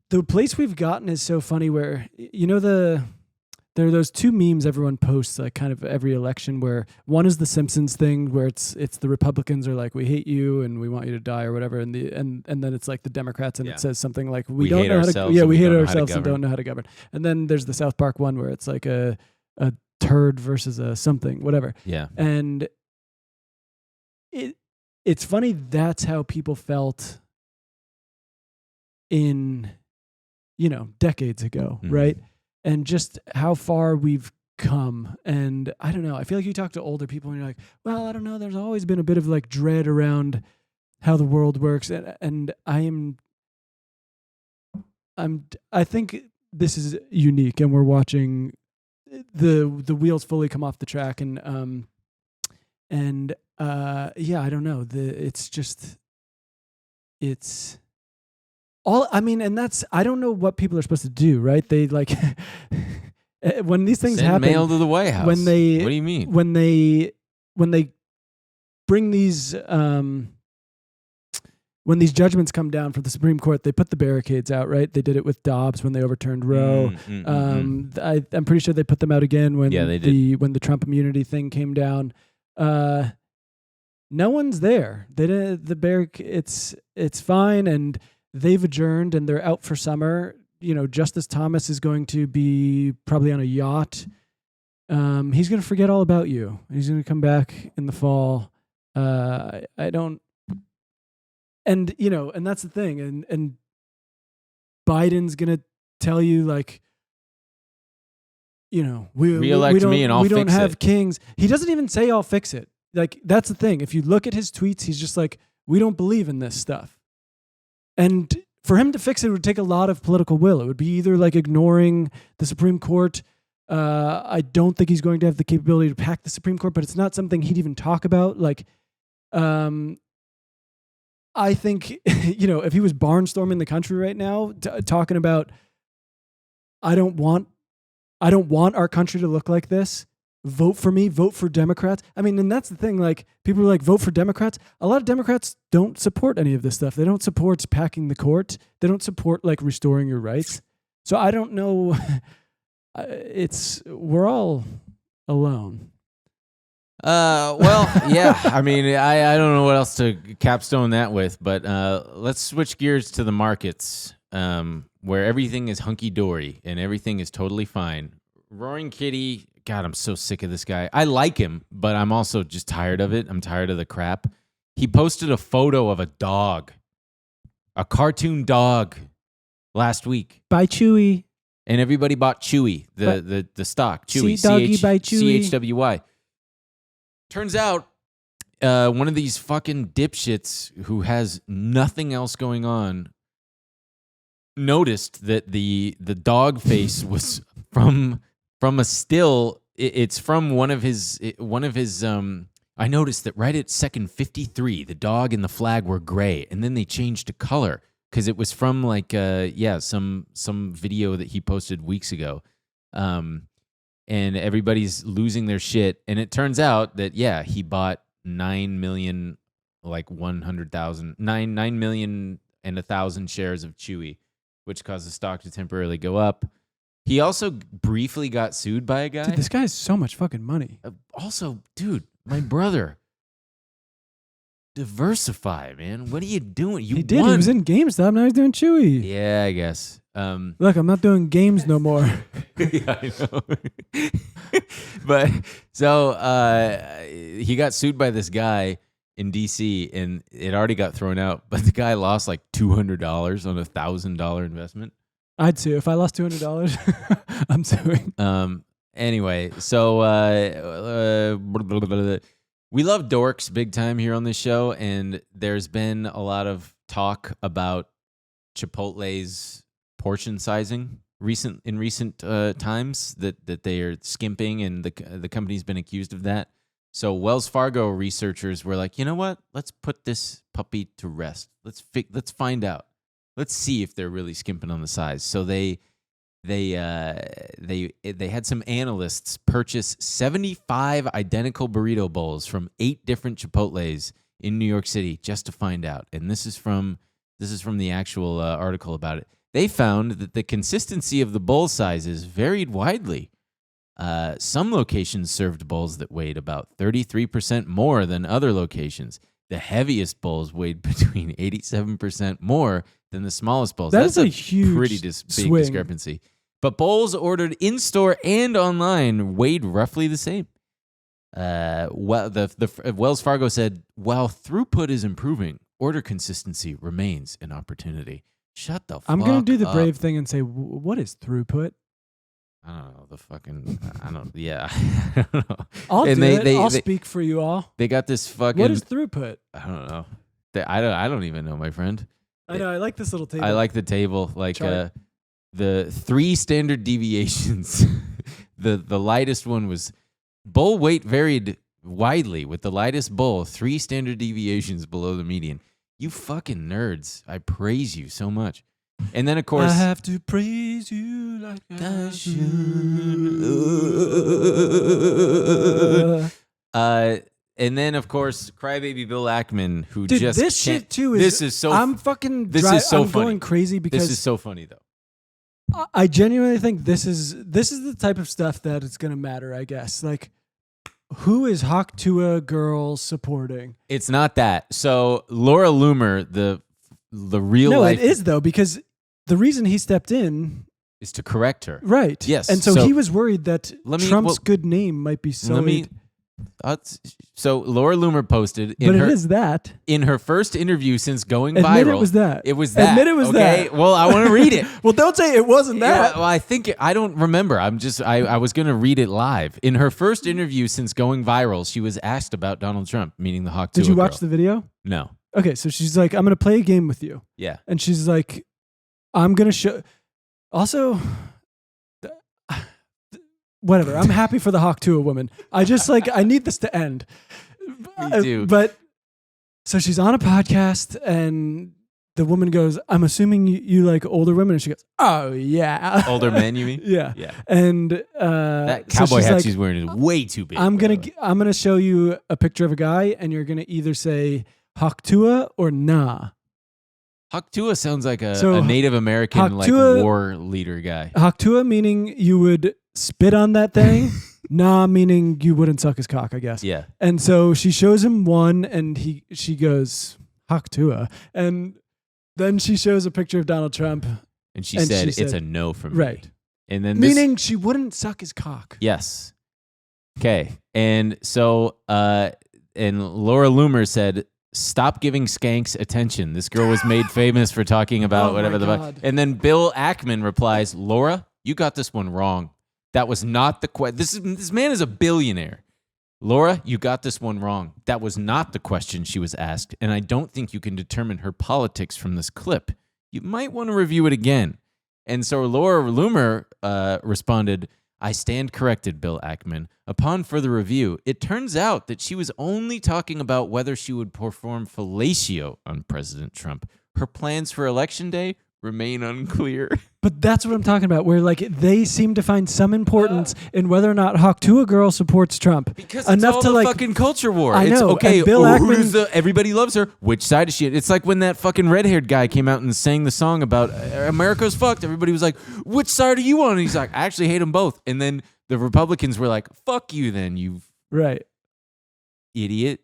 [SPEAKER 2] the place we've gotten is so funny. Where there are those two memes everyone posts like kind of every election where one is the Simpsons thing where it's the Republicans are like, we hate you and we want you to die or whatever, and then it's like the Democrats and it says something like we don't
[SPEAKER 1] hate
[SPEAKER 2] know how to
[SPEAKER 1] ourselves
[SPEAKER 2] we hate
[SPEAKER 1] don't know how to
[SPEAKER 2] ourselves and
[SPEAKER 1] govern.
[SPEAKER 2] don't know how to govern. And then there's the South Park one where it's like a turd versus a something, whatever.
[SPEAKER 1] Yeah.
[SPEAKER 2] And it's funny that's how people felt in decades ago, right? And just how far we've come. And I don't know. I feel like you talk to older people and you're like, well, I don't know. There's always been a bit of like dread around how the world works. And I think this is unique and we're watching the wheels fully come off the track. And yeah, I don't know. It's all, I mean, and that's, I don't know what people are supposed to do, right? They like, when these things
[SPEAKER 1] Send
[SPEAKER 2] happen.
[SPEAKER 1] mail to the White House.
[SPEAKER 2] What do
[SPEAKER 1] you mean?
[SPEAKER 2] When they bring these, when these judgments come down for the Supreme Court, they put the barricades out, right? They did it with Dobbs when they overturned Roe. I'm pretty sure they put them out again when when the Trump immunity thing came down. No one's there. They didn't, it's fine, and they've adjourned and they're out for summer. Justice Thomas is going to be probably on a yacht. He's going to forget all about you. He's going to come back in the fall. I don't, and that's the thing. And Biden's going to tell you
[SPEAKER 1] Re-elect me and I'll
[SPEAKER 2] we don't
[SPEAKER 1] fix
[SPEAKER 2] have
[SPEAKER 1] it.
[SPEAKER 2] kings. He doesn't even say I'll fix it. That's the thing. If you look at his tweets, he's just like, we don't believe in this stuff. And for him to fix it would take a lot of political will. It would be either ignoring the Supreme Court. I don't think he's going to have the capability to pack the Supreme Court, but it's not something he'd even talk about. I think, if he was barnstorming the country right now, talking about, I don't want our country to look like this. Vote for me, vote for Democrats. I mean, and that's the thing, people are like, vote for Democrats. A lot of Democrats don't support any of this stuff. They don't support packing the court. They don't support restoring your rights. So I don't know. We're all alone.
[SPEAKER 1] Well, yeah. I mean, I don't know what else to capstone that with, but let's switch gears to the markets, where everything is hunky-dory and everything is totally fine. Roaring Kitty, God, I'm so sick of this guy. I like him, but I'm also just tired of it. I'm tired of the crap. He posted a photo of a dog, a cartoon dog, last week.
[SPEAKER 2] Buy Chewy.
[SPEAKER 1] And everybody bought Chewy, the stock. Chewy,
[SPEAKER 2] Doggy by Chewy.
[SPEAKER 1] CHWY. Turns out, one of these fucking dipshits who has nothing else going on noticed that the dog face was from a still. It's from one of his. I noticed that right at second 53, the dog and the flag were gray, and then they changed to color because it was from some video that he posted weeks ago. And everybody's losing their shit. And it turns out that, he bought 9 million, 100,000, 9 million and 1,000 shares of Chewy, which caused the stock to temporarily go up. He also briefly got sued by a guy.
[SPEAKER 2] Dude, this guy has so much fucking money.
[SPEAKER 1] Also, dude, my brother, diversify, man. What are you doing?
[SPEAKER 2] He did. He was in GameStop. Now he's doing Chewy.
[SPEAKER 1] Yeah, I guess.
[SPEAKER 2] Look, I'm not doing games no more.
[SPEAKER 1] Yeah, I know. But so he got sued by this guy in DC, and it already got thrown out. But the guy lost $200 on a $1,000 investment.
[SPEAKER 2] I'd sue if I lost $200. I'm suing.
[SPEAKER 1] Anyway, so we love dorks big time here on this show, and there's been a lot of talk about Chipotle's portion sizing in recent times that they are skimping, and the company's been accused of that. So Wells Fargo researchers were like, you know what? Let's put this puppy to rest. Let's find out. Let's see if they're really skimping on the size. So they had some analysts purchase 75 identical burrito bowls from 8 different Chipotles in New York City just to find out. And this is from the actual article about it. They found that the consistency of the bowl sizes varied widely. Some locations served bowls that weighed about 33% more than other locations. The heaviest bowls weighed between 87% more than the smallest bowls.
[SPEAKER 2] That's a huge
[SPEAKER 1] pretty big
[SPEAKER 2] swing.
[SPEAKER 1] discrepancy. But bowls ordered in-store and online weighed roughly the same. The Wells Fargo said, while throughput is improving, order consistency remains an opportunity. Shut the fuck up.
[SPEAKER 2] I'm going to do the brave thing and say, what is throughput?
[SPEAKER 1] I don't know. I don't know.
[SPEAKER 2] I'll
[SPEAKER 1] And
[SPEAKER 2] do
[SPEAKER 1] they-
[SPEAKER 2] it.
[SPEAKER 1] they-
[SPEAKER 2] I'll
[SPEAKER 1] they-
[SPEAKER 2] speak for you all.
[SPEAKER 1] They got this fucking...
[SPEAKER 2] What is throughput?
[SPEAKER 1] I don't know. I don't even know, my friend.
[SPEAKER 2] I know. I like this little table.
[SPEAKER 1] I like the table.
[SPEAKER 2] Chart.
[SPEAKER 1] The 3 standard deviations. The lightest one was... Bowl weight varied widely, with the lightest bowl 3 standard deviations below the median. You fucking nerds. I praise you so much. And then, of course...
[SPEAKER 2] I have to praise you like I should.
[SPEAKER 1] And then, of course, Crybaby Bill Ackman, who
[SPEAKER 2] Dude,
[SPEAKER 1] just
[SPEAKER 2] this
[SPEAKER 1] can't-
[SPEAKER 2] shit too is...
[SPEAKER 1] This is so...
[SPEAKER 2] I'm fucking...
[SPEAKER 1] This is so
[SPEAKER 2] I'm
[SPEAKER 1] funny.
[SPEAKER 2] going crazy because...
[SPEAKER 1] This is so funny, though.
[SPEAKER 2] I genuinely think this is the type of stuff that is going to matter, I guess. Who is Hawk Tuah girl supporting?
[SPEAKER 1] It's not that. So Laura Loomer, the real
[SPEAKER 2] No,
[SPEAKER 1] life...
[SPEAKER 2] it is though, because the reason he stepped in,
[SPEAKER 1] is to correct her.
[SPEAKER 2] right?
[SPEAKER 1] Yes,
[SPEAKER 2] and so,
[SPEAKER 1] so-
[SPEAKER 2] he was worried that
[SPEAKER 1] Let me-
[SPEAKER 2] Trump's
[SPEAKER 1] well,
[SPEAKER 2] good name might be sullied.
[SPEAKER 1] So Laura Loomer posted
[SPEAKER 2] But it is that.
[SPEAKER 1] in her first interview since going
[SPEAKER 2] Admit
[SPEAKER 1] viral.
[SPEAKER 2] it was that.
[SPEAKER 1] It was that.
[SPEAKER 2] Admit it was
[SPEAKER 1] okay?
[SPEAKER 2] that.
[SPEAKER 1] Well, I want to read it.
[SPEAKER 2] Well, don't say it wasn't
[SPEAKER 1] Yeah,
[SPEAKER 2] that.
[SPEAKER 1] well, I think I don't remember. I was going to read it live. In her first interview since going viral, she was asked about Donald Trump, meaning the Hawk
[SPEAKER 2] Did
[SPEAKER 1] Tuah
[SPEAKER 2] you watch
[SPEAKER 1] girl.
[SPEAKER 2] the video?
[SPEAKER 1] No.
[SPEAKER 2] Okay, so she's like, I'm going to play a game with you.
[SPEAKER 1] Yeah.
[SPEAKER 2] And she's like, I'm going to show. Also, whatever. I'm happy for the Hawk Tuah woman. I just I need this to end.
[SPEAKER 1] Me too.
[SPEAKER 2] But so she's on a podcast and the woman goes, I'm assuming you like older women. And she goes, oh, yeah.
[SPEAKER 1] Older men, you mean?
[SPEAKER 2] Yeah.
[SPEAKER 1] Yeah.
[SPEAKER 2] And
[SPEAKER 1] That
[SPEAKER 2] so
[SPEAKER 1] cowboy
[SPEAKER 2] she's
[SPEAKER 1] hat
[SPEAKER 2] like,
[SPEAKER 1] she's wearing is way too big.
[SPEAKER 2] I'm
[SPEAKER 1] by the
[SPEAKER 2] gonna
[SPEAKER 1] way.
[SPEAKER 2] show you a picture of a guy, and you're gonna either say Hawk Tuah or nah.
[SPEAKER 1] Hawk Tuah sounds like a
[SPEAKER 2] So,
[SPEAKER 1] Native American
[SPEAKER 2] Hawk
[SPEAKER 1] like
[SPEAKER 2] Tuah-
[SPEAKER 1] war leader guy.
[SPEAKER 2] Hawk Tuah meaning you would spit on that thing. Nah meaning you wouldn't suck his cock, I guess.
[SPEAKER 1] Yeah.
[SPEAKER 2] And so she shows him one, and she goes Hawk Tuah, and then she shows a picture of Donald Trump,
[SPEAKER 1] And she
[SPEAKER 2] And
[SPEAKER 1] said
[SPEAKER 2] she
[SPEAKER 1] it's
[SPEAKER 2] said-
[SPEAKER 1] a no from
[SPEAKER 2] right?
[SPEAKER 1] me. And then this,
[SPEAKER 2] Meaning she wouldn't suck his cock.
[SPEAKER 1] yes. Okay. And so and Laura Loomer said, stop giving skanks attention. This girl was made famous for talking about
[SPEAKER 2] Oh my
[SPEAKER 1] whatever the fuck.
[SPEAKER 2] God.
[SPEAKER 1] And then Bill Ackman replies, Laura, you got this one wrong. That was not the question. This man is a billionaire. Laura, you got this one wrong. That was not the question she was asked, and I don't think you can determine her politics from this clip. You might want to review it again. And so Laura Loomer responded, I stand corrected, Bill Ackman. Upon further review, it turns out that she was only talking about whether she would perform fellatio on President Trump. Her plans for Election Day remain unclear.
[SPEAKER 2] But that's what I'm talking about, where they seem to find some importance in whether or not Hawk Tuah girl supports Trump.
[SPEAKER 1] Because it's all the fucking culture war.
[SPEAKER 2] I
[SPEAKER 1] It's
[SPEAKER 2] know,
[SPEAKER 1] okay.
[SPEAKER 2] and Bill
[SPEAKER 1] Who's
[SPEAKER 2] Ackman-
[SPEAKER 1] everybody loves her. Which side is she? It's like when that fucking red-haired guy came out and sang the song about America's fucked. Everybody was like, "Which side are you on?" And he's like, "I actually hate them both." And then the Republicans were like, "Fuck you, then you
[SPEAKER 2] Right.
[SPEAKER 1] idiot."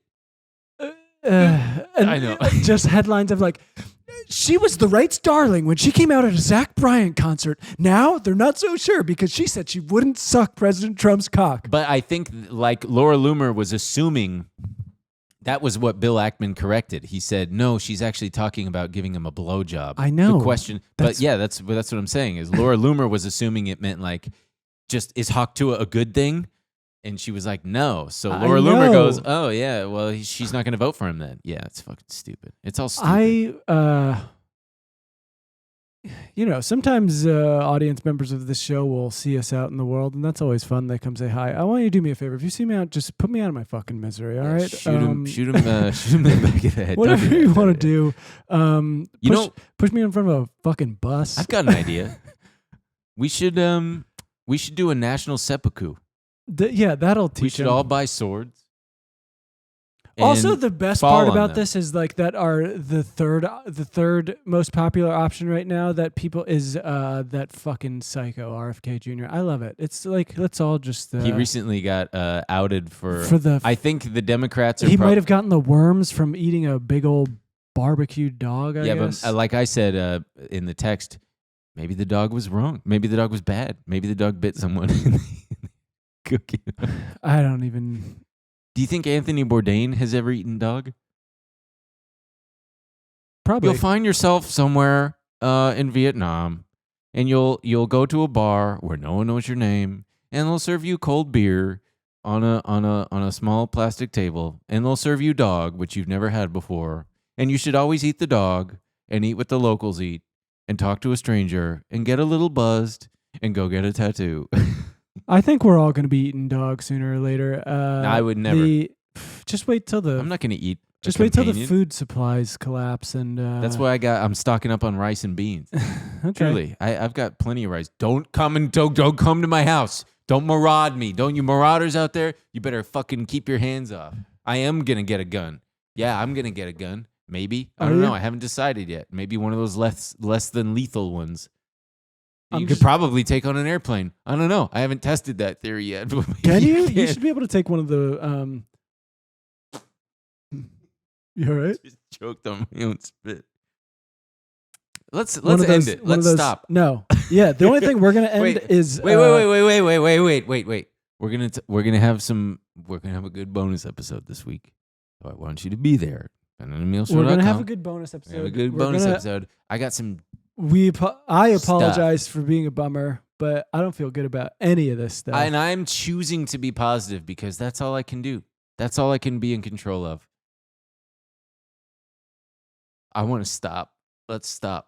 [SPEAKER 2] And
[SPEAKER 1] I know.
[SPEAKER 2] Just headlines of she was the right's darling when she came out at a Zach Bryan concert. Now they're not so sure because she said she wouldn't suck President Trump's cock.
[SPEAKER 1] But I think like Laura Loomer was assuming that was what Bill Ackman corrected. He said, no, she's actually talking about giving him a blowjob.
[SPEAKER 2] I know.
[SPEAKER 1] The question, but yeah, that's what I'm saying is Laura Loomer was assuming it meant just is Hawk Tuah a good thing? And she was like, no. So Laura Loomer
[SPEAKER 2] know.
[SPEAKER 1] goes, oh yeah, well she's not going to vote for him then. Yeah, it's fucking stupid. It's all stupid.
[SPEAKER 2] Sometimes audience members of this show will see us out in the world, and that's always fun. They come say hi. I want you to do me a favor. If you see me out, just put me out of my fucking misery, all right?
[SPEAKER 1] Shoot him in the back of the head.
[SPEAKER 2] Whatever
[SPEAKER 1] Don't do
[SPEAKER 2] you
[SPEAKER 1] that.
[SPEAKER 2] want to do. Push me in front of a fucking bus.
[SPEAKER 1] I've got an idea. We should do a national seppuku.
[SPEAKER 2] That'll teach
[SPEAKER 1] We should
[SPEAKER 2] him.
[SPEAKER 1] all buy swords.
[SPEAKER 2] Also,
[SPEAKER 1] and
[SPEAKER 2] the best
[SPEAKER 1] fall
[SPEAKER 2] part
[SPEAKER 1] on
[SPEAKER 2] about
[SPEAKER 1] them.
[SPEAKER 2] this is that are the third most popular option right now that people is that fucking psycho RFK Jr. I love it. It's let's all just.
[SPEAKER 1] He recently got outed for
[SPEAKER 2] the.
[SPEAKER 1] I think the Democrats are.
[SPEAKER 2] He might have gotten the worms from eating a big old barbecued dog. I guess.
[SPEAKER 1] But like I said in the text, maybe the dog was wrong. Maybe the dog was bad. Maybe the dog bit someone in the cookie.
[SPEAKER 2] I don't even.
[SPEAKER 1] Do you think Anthony Bourdain has ever eaten dog?
[SPEAKER 2] Probably.
[SPEAKER 1] You'll find yourself somewhere in Vietnam, and you'll go to a bar where no one knows your name, and they'll serve you cold beer on a small plastic table, and they'll serve you dog, which you've never had before, and you should always eat the dog and eat what the locals eat, and talk to a stranger and get a little buzzed and go get a tattoo.
[SPEAKER 2] I think we're all going to be eating dog sooner or later.
[SPEAKER 1] I would never.
[SPEAKER 2] Just wait till
[SPEAKER 1] I'm not going to eat.
[SPEAKER 2] Just wait till the
[SPEAKER 1] companion.
[SPEAKER 2] food supplies collapse, and
[SPEAKER 1] That's why I'm stocking up on rice and beans.
[SPEAKER 2] okay.
[SPEAKER 1] Truly, I've got plenty of rice. Don't come to my house. Don't maraud me. Don't you marauders out there? You better fucking keep your hands off. I am gonna get a gun. Yeah, I'm gonna get a gun. Maybe I
[SPEAKER 2] Are
[SPEAKER 1] don't
[SPEAKER 2] you?
[SPEAKER 1] know. I haven't decided yet. Maybe one of those less than lethal ones.
[SPEAKER 2] I'm
[SPEAKER 1] You could
[SPEAKER 2] just-
[SPEAKER 1] probably take on an airplane. I don't know. I haven't tested that theory yet. but
[SPEAKER 2] Can you? You
[SPEAKER 1] can.
[SPEAKER 2] should be able to take one of the. You all right?
[SPEAKER 1] Just choked on my own spit. Let's
[SPEAKER 2] one of
[SPEAKER 1] end
[SPEAKER 2] those-
[SPEAKER 1] it.
[SPEAKER 2] one of
[SPEAKER 1] Let's
[SPEAKER 2] those-
[SPEAKER 1] stop.
[SPEAKER 2] No. Yeah. The only thing we're gonna end is
[SPEAKER 1] Wait. We're gonna have a good bonus episode this week. So I want you to be there. And on
[SPEAKER 2] We're gonna have a
[SPEAKER 1] emilshow.com.
[SPEAKER 2] good bonus episode.
[SPEAKER 1] Have a good
[SPEAKER 2] We're
[SPEAKER 1] bonus
[SPEAKER 2] gonna-
[SPEAKER 1] episode. I got some.
[SPEAKER 2] I apologize for being a bummer, but I don't feel good about any of this stuff.
[SPEAKER 1] And I'm choosing to be positive because that's all I can do. That's all I can be in control of. I want to stop. Let's stop.